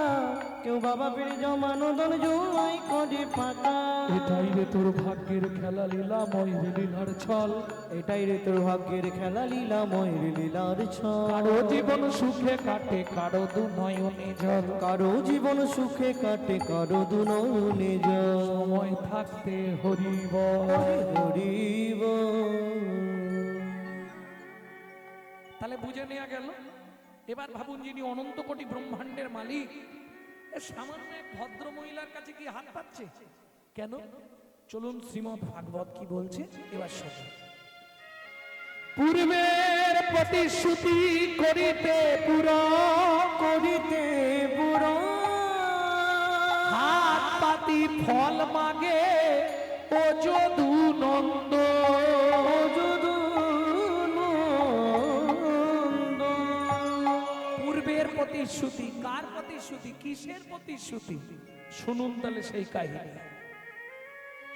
কেউ বাবা পেয়ে জমানো ধন জমাই করে ফাঁকা। এটাই রে তোর ভাগ্যের খেলা, লীলাময় লীলার ছল। এটাই রে তোর ভাগ্যের খেলা, লীলাময় লীলার ছল। কারো জীবন সুখে কাটে, কারো দু নয়নে জল। কারো জীবন সুখে কাটে, কারো দুনয়নে জল। সময় থাকতে হরিব। হরিব। তাহলে বুঝে নেওয়া গেল। এবার ভাবুন, যিনি অনন্ত কোটি ব্রহ্মাণ্ডের মালিক, এ সামান্য এক ভদ্র মহিলার কাছে কি হাত পাচ্ছে কেন? চলুন শ্রীমদ্ ভাগবত কি বলছে এবার শুনুন। পূর্বের প্রতিশ্রুতি করিতে পুরা, করিতে পুরা হাত পাতি ফল মাগে ও যদু নন্দ। পূর্বের প্রতিশ্রুতি, কার প্রতিশ্রুতি, কিসের প্রতিশ্রুতি? শুনুন তাহলে সেই কাহিনী।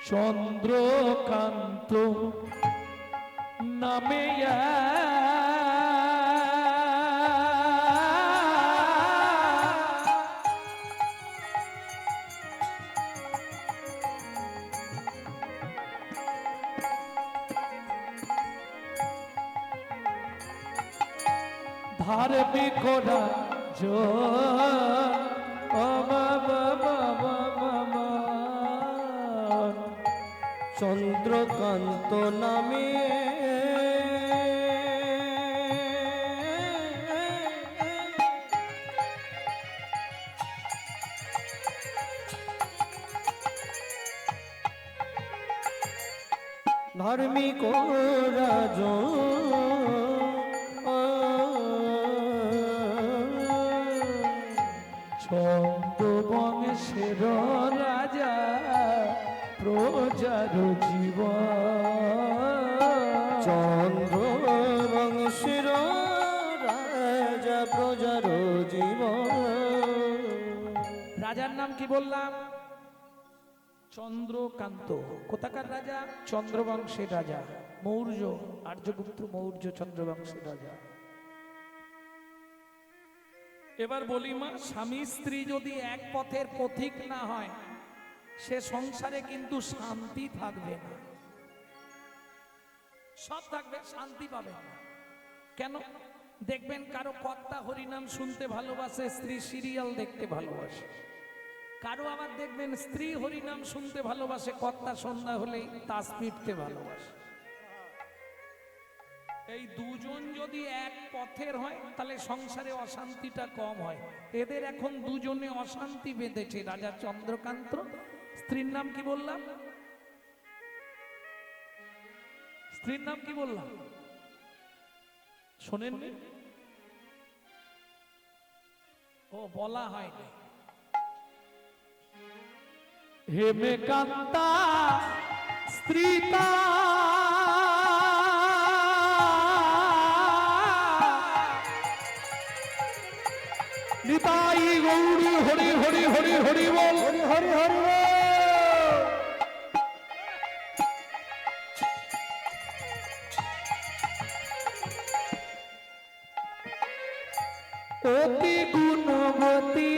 চন্দ্রকান্ত নামে ধার্মিক রাজ চন্দ্রকান্ত নামে ধার্মিক রাজ চন্দ্রবংশের রাজা প্রজার জীবন। চন্দ্রবংশের রাজা প্রজার জীবন। রাজার নাম কি বললাম? চন্দ্রকান্ত। কোথাকার রাজা? চন্দ্রবংশের রাজা, মৌর্য, আর্যগুপ্ত মৌর্য চন্দ্রবংশের রাজা। এবার বলি মা, স্বামী স্ত্রী যদি এক পথের পথিক না হয়, সে সংসারে কিন্তু শান্তি থাকবে না। সব থাকবে, শান্তি পাবে না। কেন? দেখবেন কারো কর্তা হরিনাম শুনতে ভালোবাসে, স্ত্রী সিরিয়াল দেখতে ভালোবাসে। কারো আবার দেখবেন স্ত্রী হরিনাম শুনতে ভালোবাসে, কর্তা সন্ধ্যা হলেই তাস পিটতে ভালোবাসে। এই দুজন যদি এক পথের হয় তাহলে সংসারে অশান্তিটা কম হয়। এদের এখন দুজনে অশান্তি বেঁধেছে। রাজা চন্দ্রকান্ত, স্ত্রীর নাম কি বললাম? স্ত্রীর নাম কি বললাম? শোনেননি? ও বলা হয়নি। হেমকান্তা স্ত্রীতা নিতাই গৌরী হরি হরি হরি হরি বল, হরি হরি হরি বল। অতি গুণবতী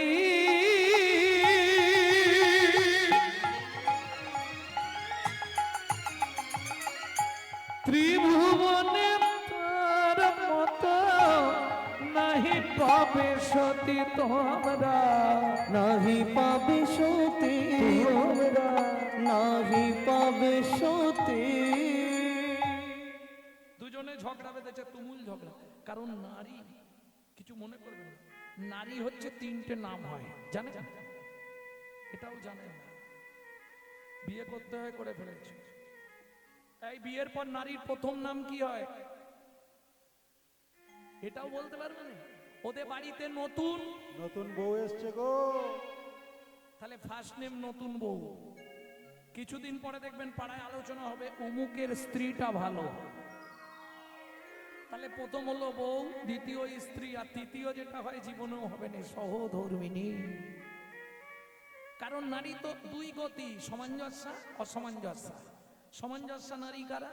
ত্রিভুবনে তার মত নাহি পাবে সতী তোমরা, নাহি পাবে সতী তোমরা। নাহি পাবে সতী। দুজনে ঝগড়া বেঁধেছে, তুমুল ঝগড়া। কারণ নারী, কিছু মনে করবেন না, নারী হচ্ছে তিনটে নাম হয়, জানেন? এটাও জানেন না, বিয়ে করতে হয় করে ফেলেছে। এই বিয়ের পর নারীর প্রথম নাম কি হয় এটাও বলতে পারবেন? ওদের বাড়িতে নতুন নতুন বউ এসছে গো। তাহলে ফার্স্ট নেম নতুন বউ, কিছুদিন পরে দেখবেন পাড়ায় আলোচনা হবে অমুকের স্ত্রীটা ভালো। তাহলে প্রথম হলো বউ, দ্বিতীয় স্ত্রী, আর তৃতীয় যেটা হয় জীবনেও হবে না, সহধর্মিনী। কারণ নারী তো দুই গতি, সামঞ্জস্য অসামঞ্জস্য। সামঞ্জস্য নারী কারা?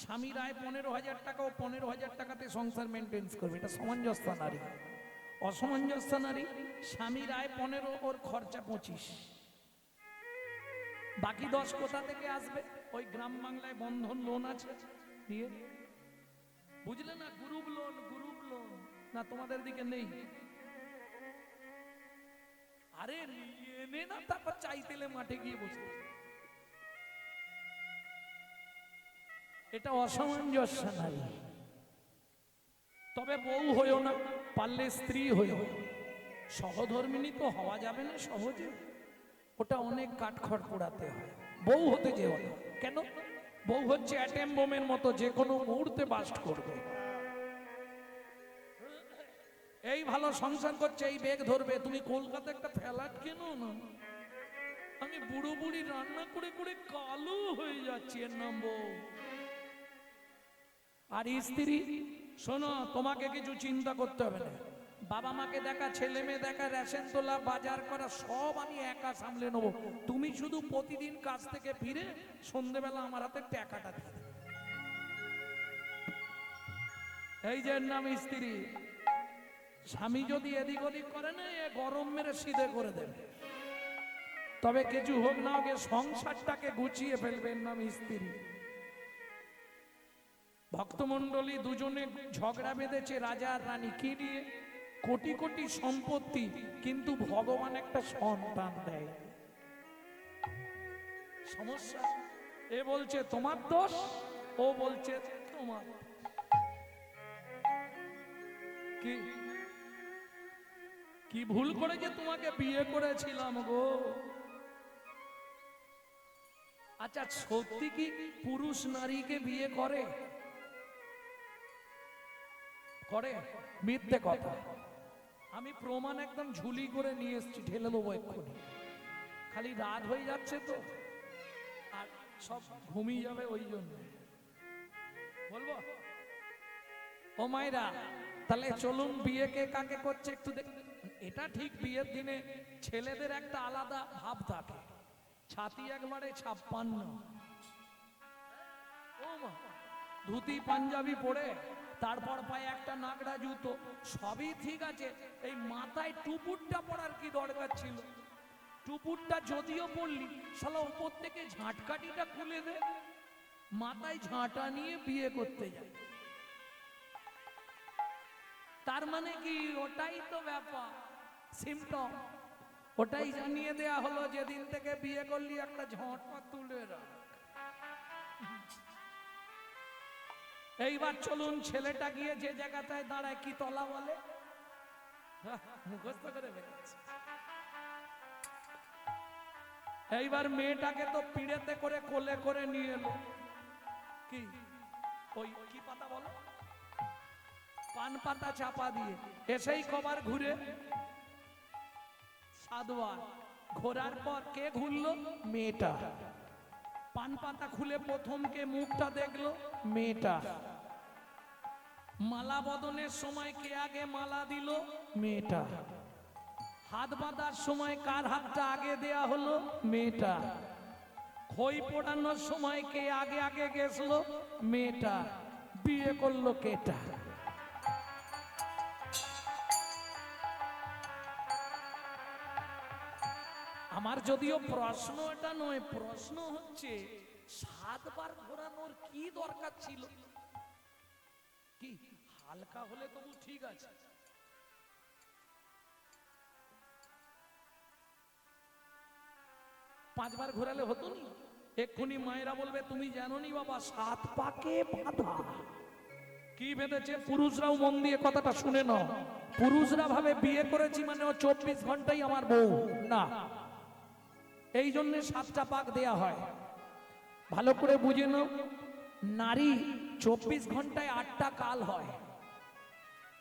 স্বামীর আয় 15,000 টাকা, ও 15,000 টাকাতে সংসার মেনটেন্স করবে, এটা সামঞ্জস্য নারী। অসামঞ্জস্য নারী, স্বামীর আয় 15, ওর খরচা 25, বাকি 10 কোথা থেকে আসবে? ওই গ্রাম বাংলায় বন্ধন লোন আছে দিয়ে, বুঝলে না? গ্রুপ লোন, গ্রুপ লোন না তোমাদের দিকে নেই? আরে এনে না তারপর চাইতেলে মাঠে গিয়ে বসে, এটা অসামঞ্জস্য নারী। তবে বউ হইও না, পারলে স্ত্রী হইও। সহধর্মিনী তো হওয়া যাবে না সহজে, ওটা অনেক কাঠখড় পোড়াতে হয়। বউ হতে যেও না। কেন? বউ হচ্ছে অ্যাটম বোমের মতো, যে কোনো মুহূর্তে বাস্ট করবে। এই ভালো সংসার করছে, এই বেগ ধরবে। তুমি কলকাতা একটা ফ্ল্যাট কেনো না? আমি বুড়ো বুড়ি রান্না করে করে কালো হয়ে যাচ্ছি, এর নাম বউ। আর স্ত্রী, শোনো, তোমাকে কিছু চিন্তা করতে হবে না। বাবা মাকে দেখা, ছেলে মেয়ে দেখা, রেশন তোলা, বাজার করা, সব আমি একা সামলে নেবো। তুমি শুধু প্রতিদিন কাজ থেকে ফিরে সন্ধেবেলা আমার হাতে টাকাটা দিয়ে দেবে। এই যে এর নাম স্ত্রী। স্বামী যদি এদিক ওদিক করে না, এ গরম মেরে সিধে করে দেবে। তবে কিছু হোক না হোক, সংসারটাকে গুছিয়ে ফেলবে, এর নাম স্ত্রী। ভক্তমণ্ডলী দুজনে ঝগড়া বেঁধেছে রাজা আর রানী, কি নিয়ে? কোটি কোটি সম্পত্তি, কিন্তু ভগবান একটা সন্তান দেয়। সমস্যা, এ বলছে তোমার দোষ, ও বলছে তোমার। কি কি ভুল করে যে তোমাকে বিয়ে করেছিলাম গো? আচ্ছা, সত্যি কি পুরুষ নারীকে বিয়ে করে? করে? মিথ্যে কথা। আমি প্রমাণ একদম ঝুলি করে নিয়ে এসেছি, ঢেলে দেবো এক্ষুনি। খালি রাত হয়ে যাচ্ছে তো, আর সব ঘুমিয়ে যাবে, ওই জন্য বলবো। ও মায়েরা, তাহলে চলুন বিয়ে কে কাকে করছে একটু দেখ। এটা ঠিক, বিয়ের দিনে ছেলেদের একটা আলাদা ভাব থাকে, ছাতি একবারে 56, ও মা, ধুতি পাঞ্জাবি পরে, তারপর পায়ে একটা নাগড়া জুতো, সবই ঠিক আছে। এই মাথায় টুপুরটা পরার কি দরকার ছিল? টুপুরটা যদিও পড়লি, শালা উপর থেকে ঝাঁটকাটিটা খুলে দে, মাথায় ঝাঁটা নিয়ে বিয়ে করতে যায়। তার মানে কি? ওটাই তো ব্যাপার, সিমটম। ওটাই জানিয়ে দেয়া হলো, যেদিন থেকে বিয়ে করলি একটা ঝাঁটা তুলে রাখ। এইবার চলুন, ছেলেটা গিয়ে যে জায়গাটায় দাঁড়ায়, কি তলা বলে? মুখস্থ করে বেরিয়েছে। এইবার মেয়েটাকে তো পিড়েতে করে কোলে করে নিয়ে এলো। কি ওই কি পাতা বলো? পান পাতা চাপা দিয়ে। এসেই কবার ঘুরে 7 বার ঘোরার পর কে ঘুরলো? মেয়েটা। পান পাতা খুলে প্রথম কে মুখটা দেখলো? মেয়েটা। মালা বদনের সময় কে আগে মালা দিল? মেয়েটা। হাত বাঁধার সময় কার হাতটা আগে দেয়া হলো? মেয়েটা। খই পোড়ানোর সময় কে আগে আগে গেছলো? মেয়েটা। বিয়ে করলো কেটা? আমার যদিও প্রশ্ন এটা নয়, প্রশ্ন হচ্ছে 7 বার ঘোরানোর কি দরকার ছিল? কি হালকা হলে তবু ঠিক আছে, 5 বার ঘোরালে হতো নি? এক্ষুনি মায়েরা বলবে, তুমি জানো নি বাবা, 7 পাকে বাঁধা। কি বেঁধেছে? পুরুষরাও মন দিয়ে কথাটা শুনে নাও। পুরুষরা ভাবে বিয়ে করেছি মানে ও 24 ঘন্টাই আমার বউ, না। এই জন্য 7টা পাক দেয়া হয়, ভালো করে বুঝে নাও। নারী 24 ঘন্টায় 8টা কাল হয়।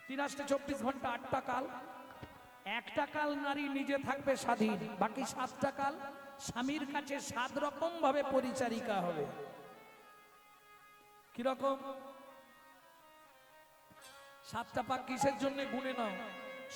24 ঘন্টা 8টা কাল। একটা কাল নারী নিজে থাকবে স্বাধীন, বাকি 7টা কাল স্বামীর কাছে 7 রকম ভাবে পরিচারিকা হবে। কিরকম? 7টা পাক কিসের জন্য গুনে নাও?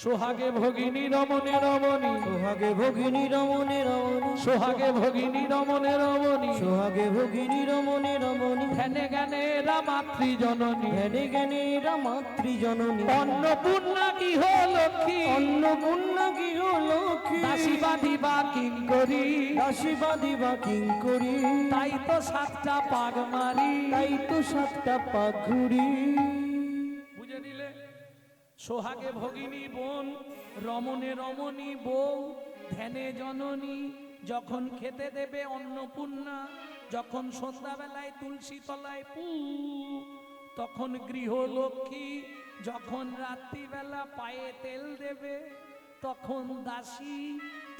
সোহাগে ভগিনী রমণে রমণী, সোহাগে ভগিনী রমণে রমণী, সোহাগে ভগিনী রমণে রমণী, সোহাগে ভগিনী রমণে রমণী, ধ্যানে জ্ঞানে এরা মাতৃজননী, ধ্যানে জ্ঞানে এরা মাতৃজননী, অন্নপূর্ণা গৃহ লক্ষ্মী, অন্নপূর্ণা গৃহ লক্ষ্মী, দাসী বাঁধিবা কিঙ্করী, দাসী বাঁধিবা কিঙ্করী, তাই তো 7টা পাক মারি। তাই তো 7টা পাক ঘুরি। বুঝে নিলে? সোহাগে ভগিনী বোন, রমণে রমণী বউ, ধ্যানে জননী, যখন খেতে দেবে অন্নপূর্ণা, যখন সন্ধ্যাবেলায় তুলসী তলায় পু, তখন গৃহলক্ষ্মী, যখন রাত্রিবেলা পায়ে তেল দেবে তখন দাসী,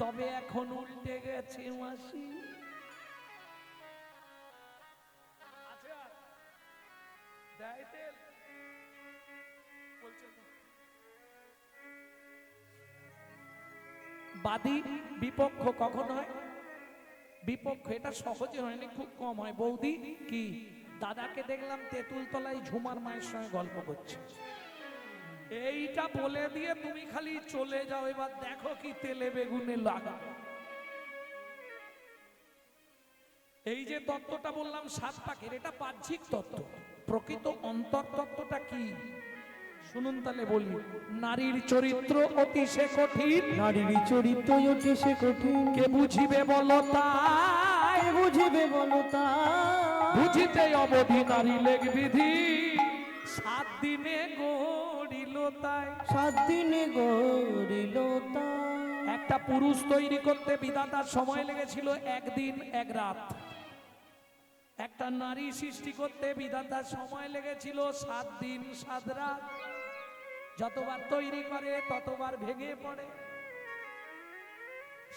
তবে এখন উল্টে গেছে মাসি। আছে আর? দেয় তেল? বলছে না। বাদী বিপক্ষ কখন হয়? বিপক্ষ এটা সহজে হয়নি, খুব কম হয়। বৌদি কি দাদাকে দেখলাম তেঁতুল তলায় ঝুমার মায়ের সঙ্গে গল্প করছে, এইটা বলে দিয়ে তুমি খালি চলে যাও, এবার দেখো কি তেলে বেগুনে লাগা। এই যে তত্ত্বটা বললাম 7 পাকের, এটা বাহ্যিক তত্ত্ব। প্রকৃত অন্তর তত্ত্বটা কি শুনুন তাহলে বলি। নারীর চরিত্র অতি সে কঠিন, নারীর চরিত্র অতি সে কঠিন, কে বুঝিবে বলো তাই, কে বুঝিবে বলো তা, বুঝিতে অবধি নারী লেখ বিধি, 7 দিনে গড়িল তাই। 7 দিনে গড়িল তা। একটা পুরুষ তৈরি করতে বিধাতার সময় লেগেছিল 1 দিন 1 রাত। একটা নারী সৃষ্টি করতে বিধাতার সময় লেগেছিল 7 দিন 7 রাত। যতবার তৈরি করে ততবার ভেঙে পড়ে।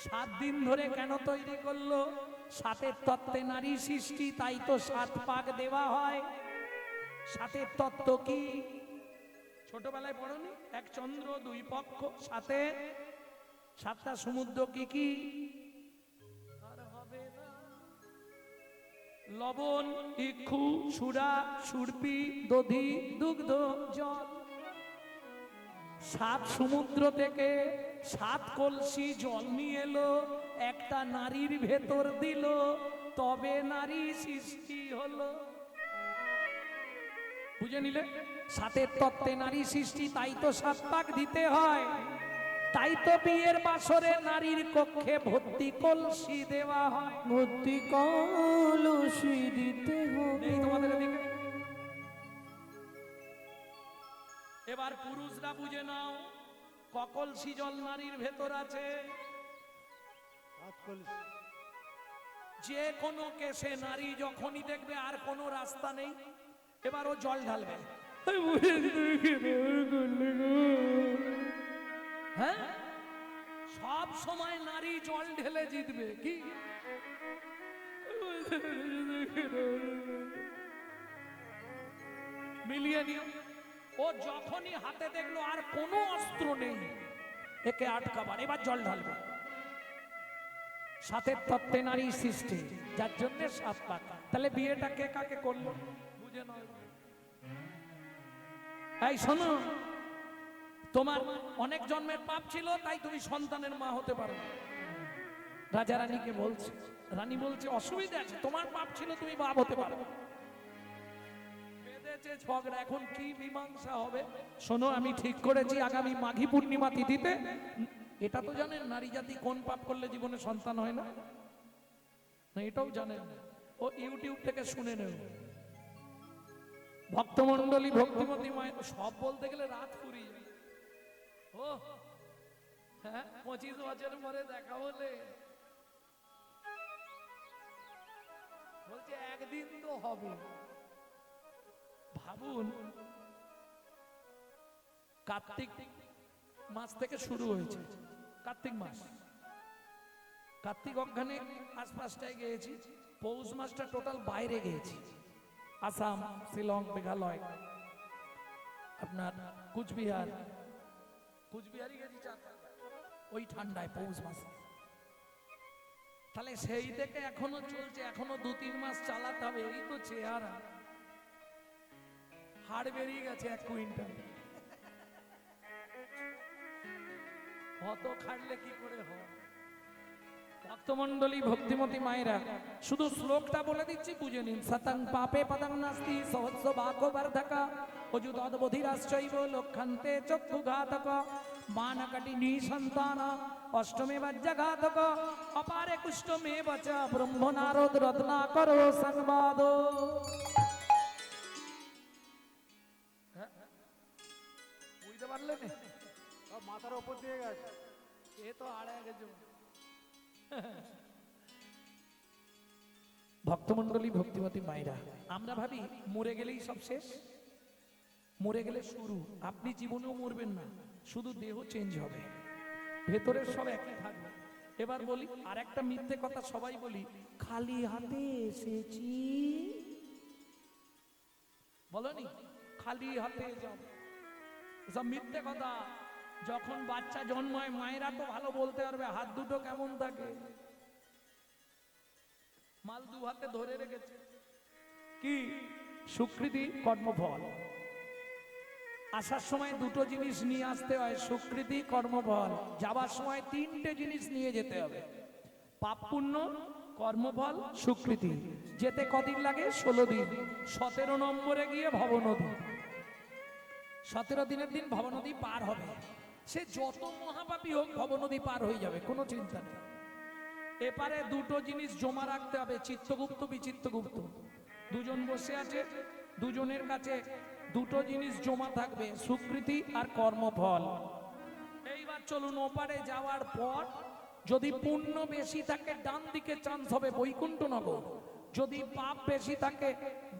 7 দিন ধরে কেন তৈরি করলো? 7এর তত্ত্বে নারী সৃষ্টি, তাই তো 7 পাক দেওয়া হয়। 7এর তত্ত্ব কি ছোটবেলায় পড়নি? 1 চন্দ্র 2 পক্ষ, 7টা সমুদ্র কি কি? আর হবে না। লবণ, ইক্ষু, সুরা, সুরপি, দধি, দুগ্ধ, জল। 7 সমুদ্র থেকে 7 কলসি জল নিয়ে এলো, একটা নারীর ভেতর দিল, তবে নারী সৃষ্টি হলো। বুঝে নিলে? 7এর তত্ত্বে নারী সৃষ্টি, তাই তো 7 পাক দিতে হয়। তাই তো বিয়ের বাসরে নারীর কক্ষে ভর্তি কলসি দেওয়া হয়। ভর্তি কলসি দিতে হবে। নেই তোমাদের এদিকে? এবার পুরুষরা বুঝে নাও, কলসি জল নারীর ভেতর আছে। যে কোনো কেসে নারী যখনই দেখবে আর কোনো রাস্তা নেই, এবার ও জল ঢালবে। হ্যাঁ, সব সময় নারী জল ঢেলে জিতবে কি? মিলিয়ে নিও। ও যখনই হাতে দেখলো আর কোনো অস্ত্র নেই, একে আটকাবার, এবার জল ঢালবে। 7এর তত্ত্বে নারী সৃষ্টি, যার জন্য 7 পাক। তাহলে বিয়েটা কে কাকে করলো বুঝে নাও। এই শোনো, তোমার অনেক জন্মের পাপ ছিল, তাই তুমি সন্তানের মা হতে পারো। রাজা রানীকে বলছে, রানী বলছে অসুবিধা আছে, তোমার পাপ ছিল, তুমি বাপ হতে পারো। বেঁধেছে ঝগড়া, এখন কি মীমাংসা হবে? শোনো, আমি ঠিক করেছি আগামী মাঘী পূর্ণিমা তিথিতে, এটা তো জানেন নারী জাতি কোন পাপ করলে জীবনে সন্তান হয় না? না, এটাও জানেন? ও ইউটিউব থেকে শুনে নেব। ভক্তমন্ডলী, ভক্তিমতী মায়ের সব বলতে গেলে রাত ফুরিয়ে যায়। ও হ্যাঁ, 25 বছর পরে দেখা হলে বলছে একদিন তো হবে। ভাবুন, কার্তিক মাস থেকে শুরু হয়েছে। কার্তিক মাস, কার্তিক অজ্ঞানে আশপাশটায় গিয়েছি, পৌষ মাসটা টোটাল বাইরে গিয়েছি। আসাম, শিলং, মেঘালয়, আপনার কুচবিহার, কুচবিহারই গেছি 4 ওই ঠান্ডায় পৌষ মাসে। তাহলে সেই থেকে এখনো চলছে, এখনো 2-3 মাস চালাতে হবে। এই তো চেহারা, হাড় বেরিয়ে গেছে 1 কুইন্টাল। অত খাটলে কি করে হয়? ভক্তমণ্ডলী, ভক্তিমতী মায়েরা, শুধু শ্লোকটা বলে দিচ্ছি, বুঝে নিন। শতং পাপে পদং নাস্তি সহস্র বাকো বর্ধকা অযুত অদ্বধিরাশ্চৈব লক্ষন্তে চক্ষুঘাতক মানকটি নিসন্তান অষ্টমে বজ্রঘাতক অপারে কুষ্ঠমে বচ ব্রহ্ম নারদ রত্নাকর সংবাদ। বুঝতে পারলেন? সব মাথার উপর দিয়ে গেছে। এ তো আড়ে গেছে। ভক্তমণ্ডলী, ভক্তিমতী মায়েরা, আমরা ভাবি মরে গেলেই সব শেষ, মরে গেলে শুরু। আপনি জীবনেও মরবেন না, শুধু দেহ চেঞ্জ হবে, ভেতরের সব একই থাকবে। এবার বলি আর একটা মিথ্যে কথা সবাই বলি, খালি হাতে এসেছি। বলনি খালি হাতে যাব, সব মিথ্যে কথা। যখন বাচ্চা জন্মায় মায়েরা তো ভালো বলতে পারবে হাত দুটো কেমন থাকে। মাল 2 হাতে ধরে রেখেছে, কি স্বীকৃতি কর্মফল। আসার সময় 2টো জিনিস নিয়ে আসতে হয়, স্বীকৃতি কর্মফল। যাবার সময় 3টে জিনিস নিয়ে যেতে হবে, পাপ পুণ্য কর্মফল স্বীকৃতি। যেতে কদিন লাগে? 16 দিন। 17 নম্বরে গিয়ে ভবনদী, 17 দিনের দিন ভবনদী পার হবে। সে যত মহাপাপী হোক ভবনদী পার হয়ে যাবে, কোনো চিন্তা নেই। এপারে 2টো জিনিস জমা রাখতে হবে, চিত্তগুপ্ত বিচিত্তগুপ্ত। 2জন বসে আছে, 2জনের কাছে 2টো জিনিস জমা থাকবে, স্বীকৃতি আর কর্মফল। এইবার চলুন, ওপারে যাওয়ার পর যদি পুণ্য বেশি থাকে ডান দিকে চান্স হবে বৈকুণ্ঠ নগর, যদি পাপ বেশি থাকে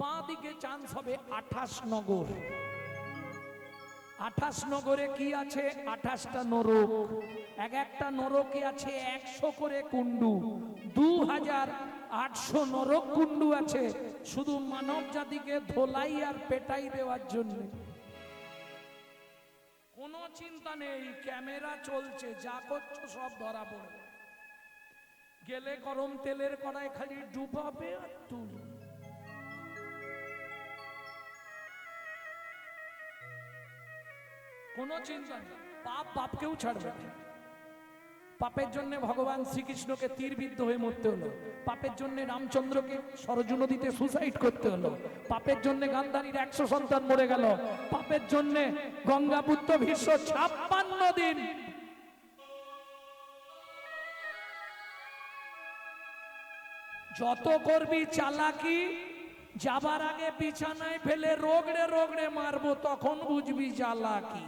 বাঁ দিকে চান্স হবে 28 নগর। 28 নগরে কি আছে? 28টা নরক। এক একটা নরকে আছে 100 করে কুণ্ডু, 2800 নরক কুণ্ডু আছে শুধু মানব জাতিকে ধোলাই আর পেটাই দেওয়ার জন্য। কোনো চিন্তা নেই, ক্যামেরা চলছে, যা করছো সব ধরা পড়বে। গেলে গরম তেলের কড়াই খালি ডুবাবে আর তুল। কোনো চিন্তা নেই, পাপ বাপকেও ছাড়বে না। পাপের জন্য ভগবান শ্রীকৃষ্ণকে তীরবিদ্ধ হয়ে মরতে হলো, পাপের জন্য রামচন্দ্রকে সরজু নদীতে সুসাইড করতে হলো, পাপের জন্য গান্ধারীর 100 সন্তান মরে গেল, পাপের জন্য গঙ্গাপুত্র ভীষ্ম 56 দিন। যত করবি চালাকি, যাবার আগে বিছানায় ফেলে রোগড়ে রোগড়ে মারবো, তখন বুঝবি চালাকি।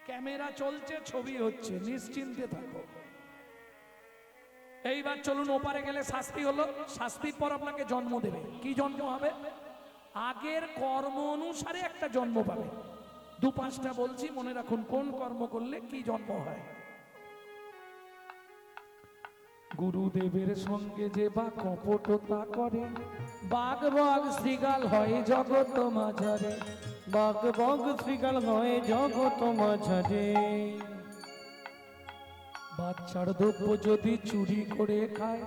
ক্যামেরা চলছে, ছবি হচ্ছে, নিশ্চিন্তে থাকো। এইবার চলুন, ওপারে গেলে শাস্তি হলো, শাস্তির পর আপনাকে জন্ম দেবে। কি জন্ম হবে? আগের কর্ম অনুসারে একটা জন্ম পাবে। 2-5টা বলছি, মনে রাখুন কোন কর্ম করলে কি জন্ম হয়। গুরুদেবের সঙ্গে যে বা কপটতা করে, বাঘ বাঘ শ্রীগাল হয় জগত মাঝারে। বাঘ বাঘ শ্রীকাল হয় জগত মাঝারে। বাচ্চার দ্রব্য যদি চুরি করে খায়,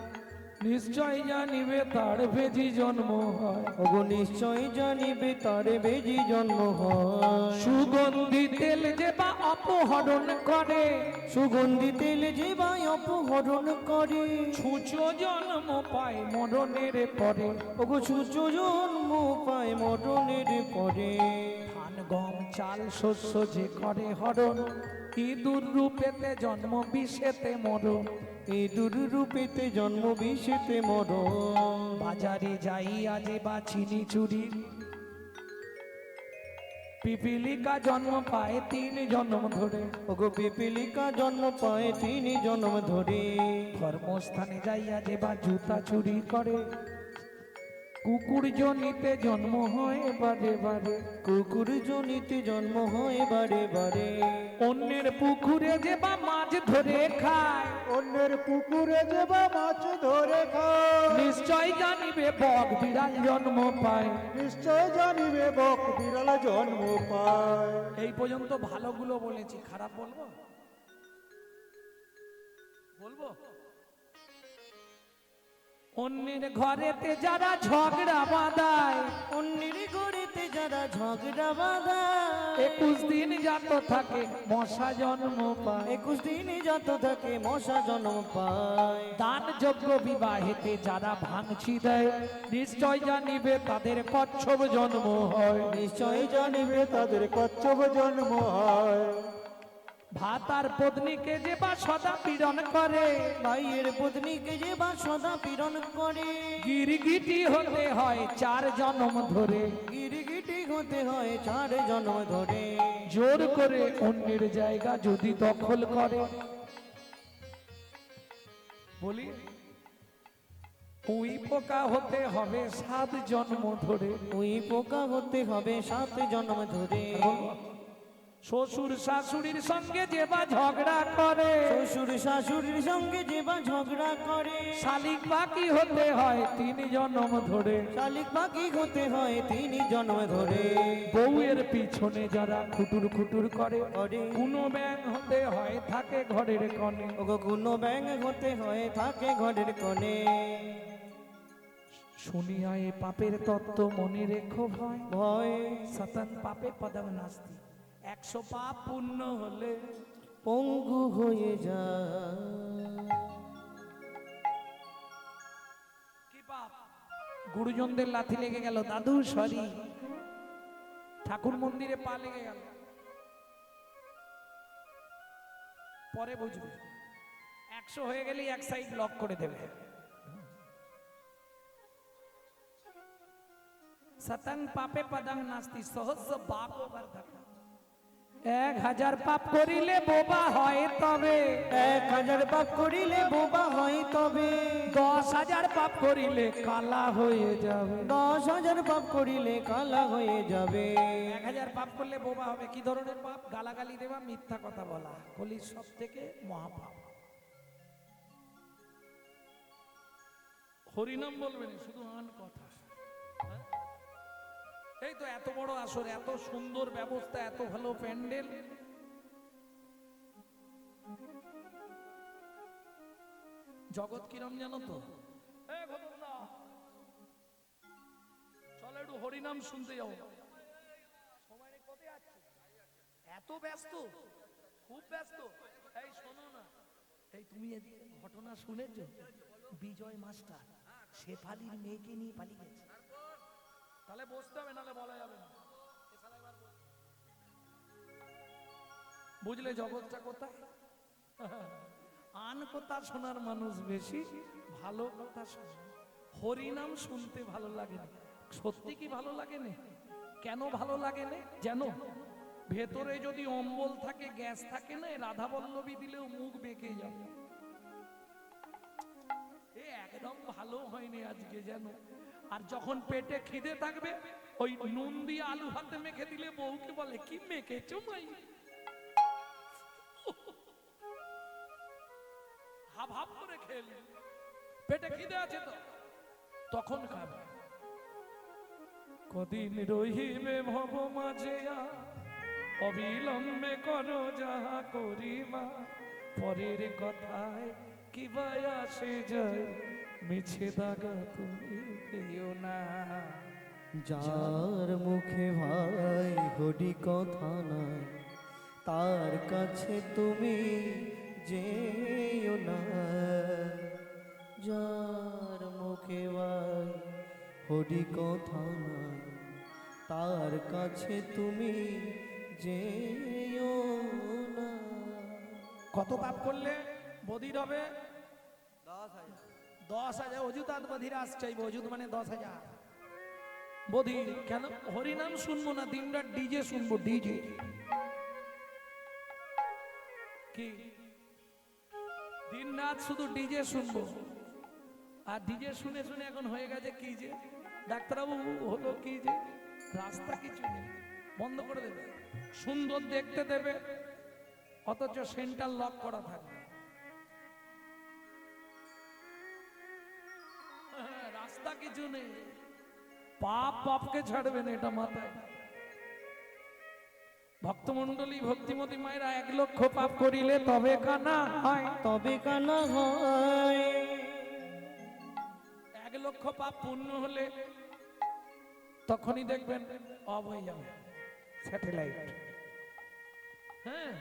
নিশ্চয় জানিবে তার বেজি জন্ম হয়। ওগো নিশ্চয় জানিবে তার বেজি জন্ম হয়। সুগন্ধি তেল যে বা অপহরণ করে, সুগন্ধি তেল যে বা অপহরণ করে। ছুঁচো জন্ম পায় মরণের পরে। ওগো ছুঁচ জন্ম পায় মরণের পরে। ধান গম চাল শস্য যে করে হরণ, ইঁদুর রূপেতে জন্ম বিষেতে মরণ। ইঁদুর রূপেতে জন্ম বিষেতে মরণ। বাজারে যাইয়া যে বা চিনি চুরি, পিপিলিকা জন্ম পায় 3 জন্ম ধরে। ওগো পিপিলিকা জন্ম পায় 3 জন্ম ধরে। কর্মস্থানে যাইয়া যে বা জুতা চুরি করে, কুকুর জনিতে জন্ম হয় বারে বারে। কুকুর জনিতে জন্ম হয় বারে বারে। অন্যের পুকুরে যে বা মাছ ধরে খায়, অন্যের পুকুরে যে বা মাছ ধরে খায়। নিশ্চয় জানিবে বক বিড়াল জন্ম পায়। নিশ্চয় জানিবে বক বিড়াল জন্ম পায়। এই পর্যন্ত ভালোগুলো বলেছি, খারাপ বলবো? বলবো অন্যের ঘরেতে যারা ঝগড়া বাঁধায়, অন্যের গড়েতে যারা ঝগড়া বাঁধায়, 21 দিন যত থাকে মশা জন্ম পায়। 21 দিনে যত থাকে মশা জন্ম পায়। দান যোগ্য বিবাহেতে যারা ভাঙচি দেয়, নিশ্চয় জানিবে তাদের কচ্ছপ জন্ম হয়। নিশ্চয় জানিবে তাদের কচ্ছপ জন্ম হয়। ভাত আর পত্নীকে যে বা সদা পীড়ন করে, ভাইয়ের পত্নীকে যে বা সদা পীড়ন করে, গিরগিটি হতে হয় 4 জন্ম ধরে। গিরগিটি হতে হয় 4 জন্ম ধরে। জোর করে অন্যের জায়গা যদি দখল করে, বলি উই পোকা হতে হবে 7 জন্ম ধরে। ওই পোকা হতে হবে 7 জন্ম ধরে। শ্বশুর শাশুড়ির সঙ্গে যে বা ঝগড়া করে, শ্বশুর শাশুড়ির সঙ্গে যে বা ঝগড়া করে, শালিক বাকি হতে হয় 3 জন্ম ধরে। শালিক পাখি হতে হয় 3 জন্ম ধরে। বউয়ের পিছনে যারা খুটুর খুটুর করে, করে। কোনো ব্যাং হতে হয় থাকে ঘরের কোণে। ওগো কোনো ব্যাঙ হতে হয় থাকে ঘরের কোণে। শুনিয়া এ পাপের তত্ত্ব মনে রেখো ভয়, ভয় সতন পাপে পদম নাস্তি। 100 পাপ পূর্ণ হলে পঙ্গু হয়ে যায়। কি পাপ? গুরুজনদের লাথি লেগে গেল, দাদু সরি। ঠাকুর মন্দিরে পা লেগে গেল, পরে বুঝবে। 100 হয়ে গেলেই এক সাইড লক করে দেবে। সতং পাপে পদং নাস্তি, সহস্র পাপ বর্ধক। 1000 পাপ করিলে বোবা হয় তবে, 1000 পাপ করিলে বোবা হয় তবে, 10,000 পাপ করিলে কালা হয়ে যাবে। 10,000 পাপ করিলে কালা হয়ে যাবে। 1000 পাপ করলে বোবা হবে। কি ধরনের পাপ? গালাগালি দেওয়া, মিথ্যা কথা বলা, কলির সব থেকে মহাপাপ। হরিনাম বলবেন শুধু আন কথা। হ্যাঁ? এই তো এত বড় আসর, এত সুন্দর ব্যবস্থা, এত ভালো প্যান্ডেল, জগৎ কিরম জানো তো? চলো একটু হরিনাম শুনতে যাও। সময় কোথায় আছে? এত ব্যস্ত, খুব ব্যস্ত। এই শোনো না, এই তুমি এদিকে ঘটনা শুনেছো? বিজয় মাস্টার শেফালির মেয়েকে নিয়ে পালিয়ে গেছে। তাহলে বসতে হবে, নাহলে বলা যাবে না। বুঝলে জগৎটা কোথায়? আন কথা শোনার মানুষ বেশি, ভালো কথা শোনে। হরিনাম শুনতে ভালো লাগে না। সত্যি কি ভালো লাগে না? কেন ভালো লাগে না জানো? ভেতরে যদি অম্বল থাকে, গ্যাস থাকে না, রাধা বল্লভী দিলেও মুখ বেঁকে যাবে। এ একদম ভালো হয়নি আজকে জানো। আর যখন পেটে খিদে থাকবে, ওই নুন দিয়ে আলু ভাতে মেখে দিলে বউকে বলে কি মেখেছো মাই, হাফ হাফ করে খেলে। পেটে খিদে আছে তো তখন খাবে। কদিন রহিবে ভব মাঝে, অবিলম্বে করো যাহা করিবা, পরের কথায় কি ভাই আসে যায়, মিছে দাগা তুমি দিও না। যার মুখে ভাই হরি কথা নাই, তার কাছে তুমি যেও না। যার মুখে ভাই হরি কথা নাই, তার কাছে তুমি যেও না। কত পাপ করলে বধির হবে? 10,000। অযুতাৎ বধিরাজ চাইব। অযুত মানে 10,000 বধির। কেন? হরিনাম শুনবো না, দিনরাত ডিজে শুনবো। ডিজে কি? দিনরাত শুধু ডিজে শুনবো। আর ডিজে শুনে শুনে এখন হয়ে গেছে কি যে, ডাক্তারবাবু হলো কি যে, রাস্তা কিছু নেই, বন্ধ করে দেবে। সুন্দর দেখতে দেবে, অথচ সেন্টার লক করা থাকবে। রাস্তা কিছু নেই। পাপ পাপকে ছাড়বে না, এটা মাথায়। ভক্তমণ্ডলী ভক্তিমতী মায়েরা 1 লক্ষ পাপ করিলে তবে কানা হয়। তবে কানা হয়। 1 লক্ষ পাপ পূর্ণ হলে তখনই দেখবেন অফ হয়ে যাবে স্যাটেলাইট। হ্যাঁ,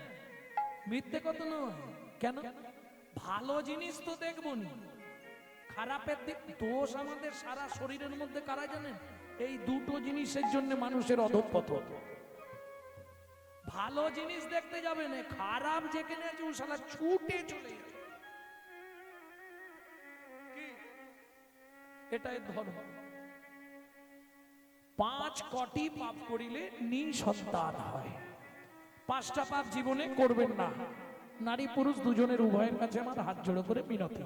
মিথ্যে কথা নয়। কেন? ভালো জিনিস তো দেখবনি, খারাপের দিক দোষ আমাদের সারা শরীরের মধ্যে কারা জানেন? এই দুটো জিনিসের জন্য মানুষের অধঃপতন। ভালো জিনিস দেখতে যাবে না, খারাপ যেখানে আছে ও শালা ছুটে চলে যাবে। কি? এটাই ধর্ম। 5 কোটি পাপ করিলে নিঃসন্তান হয়। 5টা পাপ জীবনে করবেন না। নারী পুরুষ দুজনের উভয়ের কাছে আমার হাত জোড়ো করে মিনতি।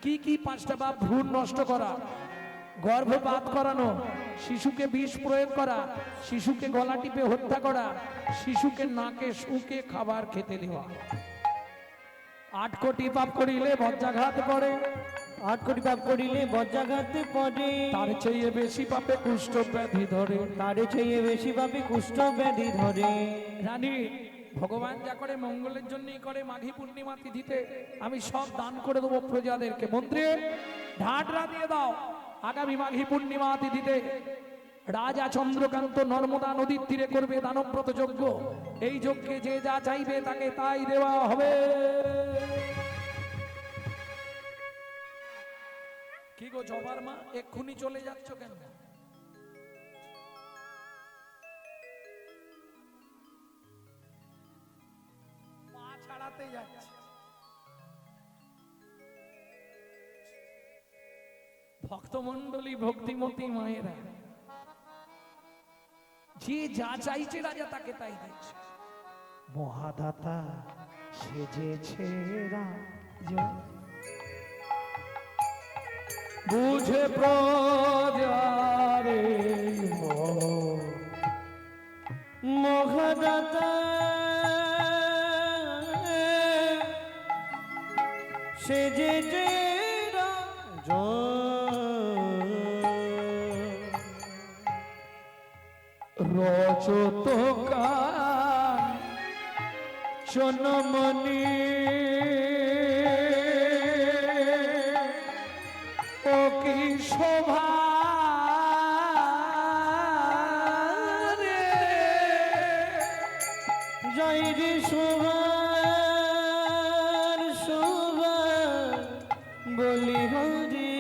কি কি 5টা পাপ? ভ্রূণ নষ্ট করা, গর্ভপাত করানো, শিশুকে বিষ প্রয়োগ করা, শিশুকে গলা টিপে হত্যা করা, শিশুকে নাকে শুকে খাবার খেতে দেওয়া। 8 কোটি পাপ করিলে বজ্রাঘাত পড়ে। 8 কোটি পাপ করিলে বজ্রাঘাতে পড়ে। তার চেয়ে বেশি পাপে কুষ্ঠ ব্যাধি ধরে। তার চেয়ে বেশি পাপে কুষ্ঠ ব্যাধি ধরে। রানী, ভগবান যা করে মঙ্গলের জন্যই করে। মাঘী পূর্ণিমা তিথিতে আমি সব দান করে দেবো প্রজাদেরকে। মন্ত্রী ঢাটরা দিয়ে দাও। আগামী মাঘী পূর্ণিমা তিথিতে রাজা চন্দ্রকান্ত নর্মদা নদীর তীরে করবে দানব্রত যজ্ঞ। এই যজ্ঞে যে যা চাইবে তাকে তাই দেওয়া হবে। কি গো জবার মা, এক্ষুনি চলে যাচ্ছ কেন? পা ছাড়াতে যাচ্ছে। ভক্তমণ্ডলী ভক্তিমতী মায়েরা, যে যা চাইছে রাজা তাকে তাই দিচ্ছে। মহাদাতা সেজেছে রাজা, বুঝে প্রজারে মহাদাতা সেজেছে রাজা, রজত কাঞ্চনমণি ও কি শোভা রে, জয় রে শোভার শোভা বলি হরি।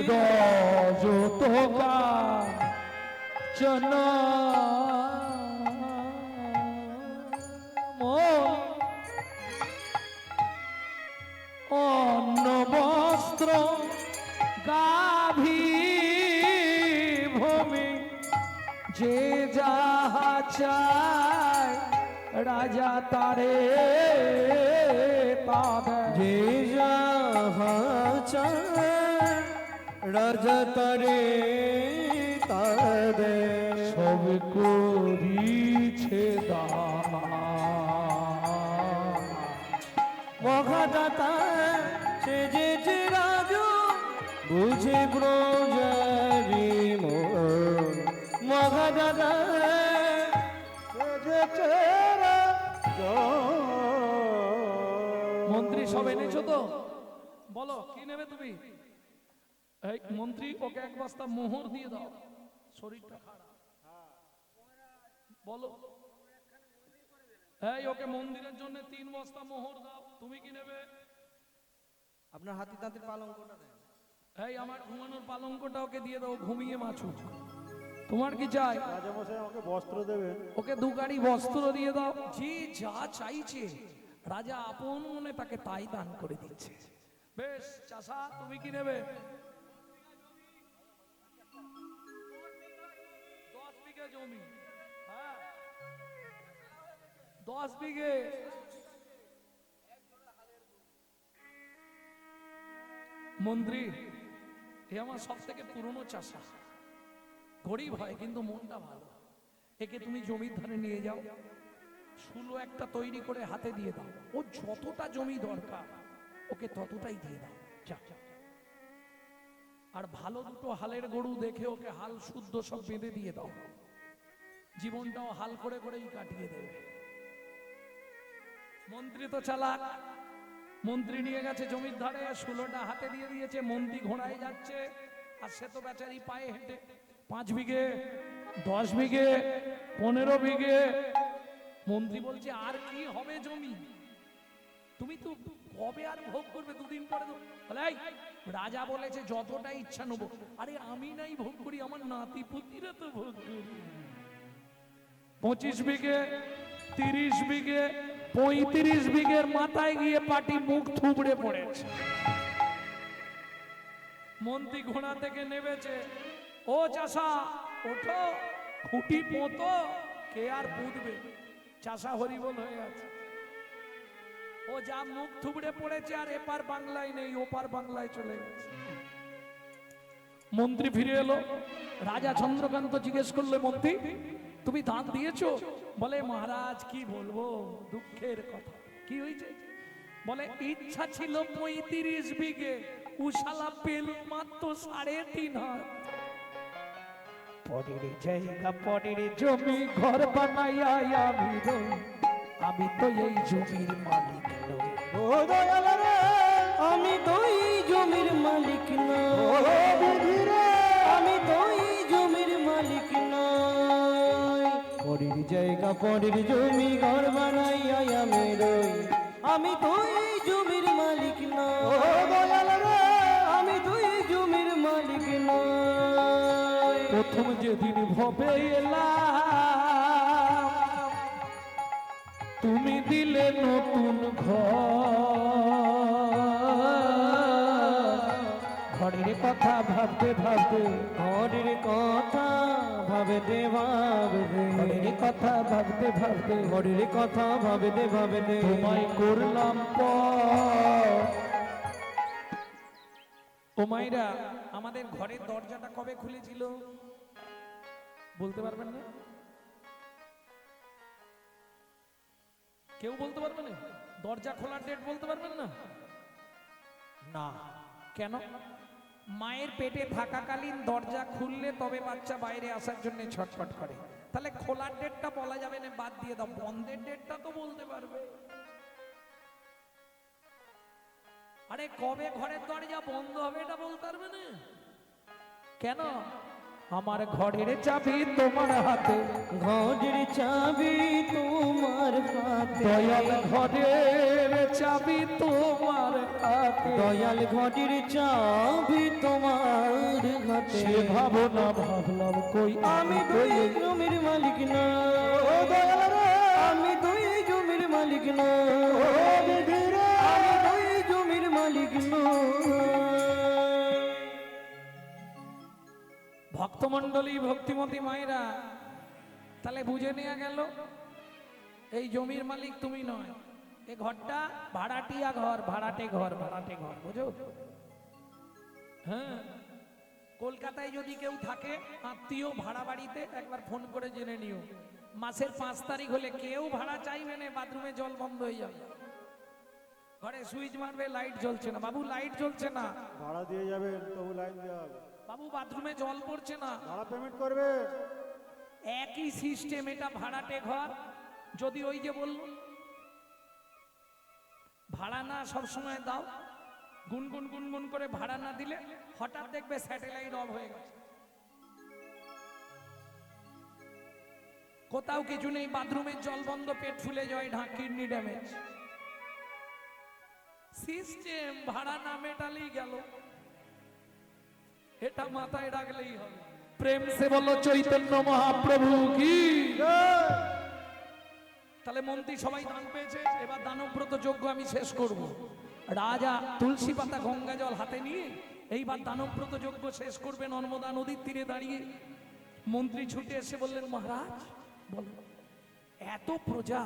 রজত কাঞ্চনমণি অন্ন বস্ত্র গাভী ভূমি, যে যাহা চায় রাজা তারে তা দেয়। যে যাহা চায় রাজা তারে তা দেয়। সব করিছে দান। মহাদাতা সেজেছে রাজু, বুঝে ব্রজারি মন। মহাদাতা সেজেছে রাজা। মন্ত্রী সব এনেছো তো? বলো কি নেবে তুমি? এই মন্ত্রী, ওকে 1 বস্তা মোহর দিয়ে দাও, শরীরটা খারাপ। বলো, এই ওকে মন্দিরের জন্য 3 বস্তা মোহর দাও। তুমি কি নেবে? আপনার হাতি দাঁতের পালঙ্কটা দেন। এই আমার ঘুমানোর পালঙ্কটা ওকে দিয়ে দাও, ঘুমিয়ে মাছুক। তোমার কি চাই? রাজামশাই আমাকে বস্ত্র দেবেন। ওকে 2 গাড়ি বস্ত্র দিয়ে দাও। যে যা চাইছে রাজা আপন মনে তাকে তাই দান করে দিচ্ছে। বেশ চাষা, তুমি কি নেবে? 10 বিঘে জমি। হ্যাঁ, 10 বিঘে। মন্ত্রী, এ আমার সব থেকে পুরনো চাষা, গরিব হয় কিন্তু মনটা ভালো। একে তুমি জমির ধারে নিয়ে যাও, শুলো একটা তৈরি করে হাতে দিয়ে দাও। ও যতটা জমি দরকার ওকে ততটাই দিয়ে দাও। যা। আর ভালো 2টো হালের গরু দেখে ওকে হাল শুদ্ধ সব বেঁধে দিয়ে দাও। জীবনটাও হাল করে করেই কাটিয়ে দেবে। মন্ত্রী তো চালাক, মন্ত্রী নিয়ে গেছে জমির ধারে, 16টা হাতে দিয়ে দিয়েছে, মন্ত্রী ঘোড়ায় যাচ্ছে আর সে তো বেচারি পায়ে হেঁটে। 5 বিঘে, 10 বিঘে, 15 বিঘে। মন্ত্রী বলছে আর কি হবে জমি, তুমি তো কবে আর ভোগ করবে, দুদিন পরে তো। বলে, এই, রাজা বলেছে যতটা ইচ্ছা নেবো। আরে আমি নাই ভোগ করি, আমার নাতি পুতিরা তো ভোগ করি। 25 বিঘে, 30 বিঘে, 35 বিঘের মাথায় গিয়ে পাটি মুখ থুবড়ে পড়েছে। মন্ত্রী ঘোড়া থেকে নেমেছে, ও চাষা ওঠো, খুঁটি পোতো, কে আর পুঁতবে। চাষা হরিবল হয়ে আছে, ও যা মুখ থুবড়ে পড়েছে আর এপার বাংলায় নেই, ওপার বাংলায় চলে গেছে। মন্ত্রী ফিরে এলো, রাজা চন্দ্রকান্ত জিজ্ঞেস করলে, মন্ত্রী তুমি দান দিয়েছো? বলে, মহারাজ কি বলবো, দুঃখের কথা। কি হয়েছে? বলে, ইচ্ছা ছিল 35 বিঘে, উশালা পেল মাত্র 3.5 হাত। পরের জায়গা পরের জমি ঘর বানাইয়া আমি রই, আমি তো এই জমির মালিক নই। ও দয়াল রে, আমি তো এই জমির মালিক ও নই, বিধি রে, আমি তো এই জমির মালিক নই। পরের জায়গা পরের জমি ঘর বানাইয়া আমি রই, আমি তো এই জমির মালিক ও নই, দয়াল রে, আমি তো এই জমির মালিক নই। প্রথম যেদিন ভবে এলাম, তুমি দিলে নতুন ঘরের কথা ভাবতে ভাবতে, ঘরের কথা ভাবতে ভাবতে, ঘরের কথা ভাবতে ভাবতে, ঘরের কথা ভাবতে ভাবতে তোমায় করলাম ও মাইরা। আমাদের ঘরের দরজাটা কবে খুলেছিল বলতে পারবেন না? কেউ বলতে পারবে না? দরজা খোলার ডেট বলতে পারবেন না? না। কেন? মায়ের পেটে থাকাকালীন দরজা খুললে তবে বাচ্চা বাইরে আসার জন্য ছটফট করে। তাহলে খোলার ডেটটা বলা যাবে না, বাদ দিয়ে দাও। বন্ধের ডেটটা তো বলতে পারবে। আরে কবে ঘরের দরজা বন্ধ হবে এটা বলতে পারবে না? কেন? আমার ঘরের চাবি তোমার হাতে, ঘরের চাবি তোমার হাতে, দয়াল ঘরের চাবি তোমার হাতে, দয়াল ঘরের চাবি তোমার হাতে। সে ভাবনা ভাবলাম কই আমি তো এই জমির মালিক না, ও দয়াল রে, আমি তো এই জমির মালিক না, ও বিধি রে, আমি তো এই জমির মালিক না। ভক্তমণ্ডলী, ভক্তিমতী মায়েরা, তাহলে বুঝে নেওয়া গেল এই জমির মালিক তুমি নয়, এই ঘরটা ভাড়াটিয়া ঘর, ভাড়াটে ঘর, ভাড়াটে ঘর, বুঝো? হ্যাঁ, কলকাতায় যদি কেউ থাকে আত্মীয় ভাড়া বাড়িতে, একবার ফোন করে জেনে নিও, মাসের 5 তারিখ হলে কেউ ভাড়া চাইবে না, বাথরুমে জল বন্ধ হয়ে যাবে, ঘরে সুইচ মারবে, লাইট জ্বলছে না, বাবু লাইট জ্বলছে না, ভাড়া দিয়ে যাবেন তবু লাইন দেওয়া হবে, বাবু বাথরুমে জল পড়ছে না। ভাড়া পেমেন্ট করবে। একই সিস্টেম, এটা ভাড়াটে ঘর। যদি ওই যে বলল ভাড়া না সব সময় দাও, গুনগুন গুনগুন করে ভাড়া না দিলে হঠাৎ দেখবে স্যাটেলাইট অফ হয়ে গেছে, কোথাও কিছু নেই, বাথরুমের জল বন্ধ, পেট ফুলে যায়, কিডনি ড্যামেজ। সিস্টেম ভাড়া না মেটালেই গেল, এটা মাথায় রাখলেই হবে। প্রেম সে বলো চৈতন্য মহাপ্রভু কি। তাহলে মন্ত্রী সবাই দান পেয়েছে, এবার দানব্রত যজ্ঞ আমি শেষ করব। রাজা তুলসী পাতা গঙ্গা জল হাতে নিয়ে এইবার দানব্রত যজ্ঞ শেষ করবে নর্মদা নদীর তীরে দাঁড়িয়ে। মন্ত্রী ছুটে এসে বললেন, মহারাজ বলো, এত প্রজা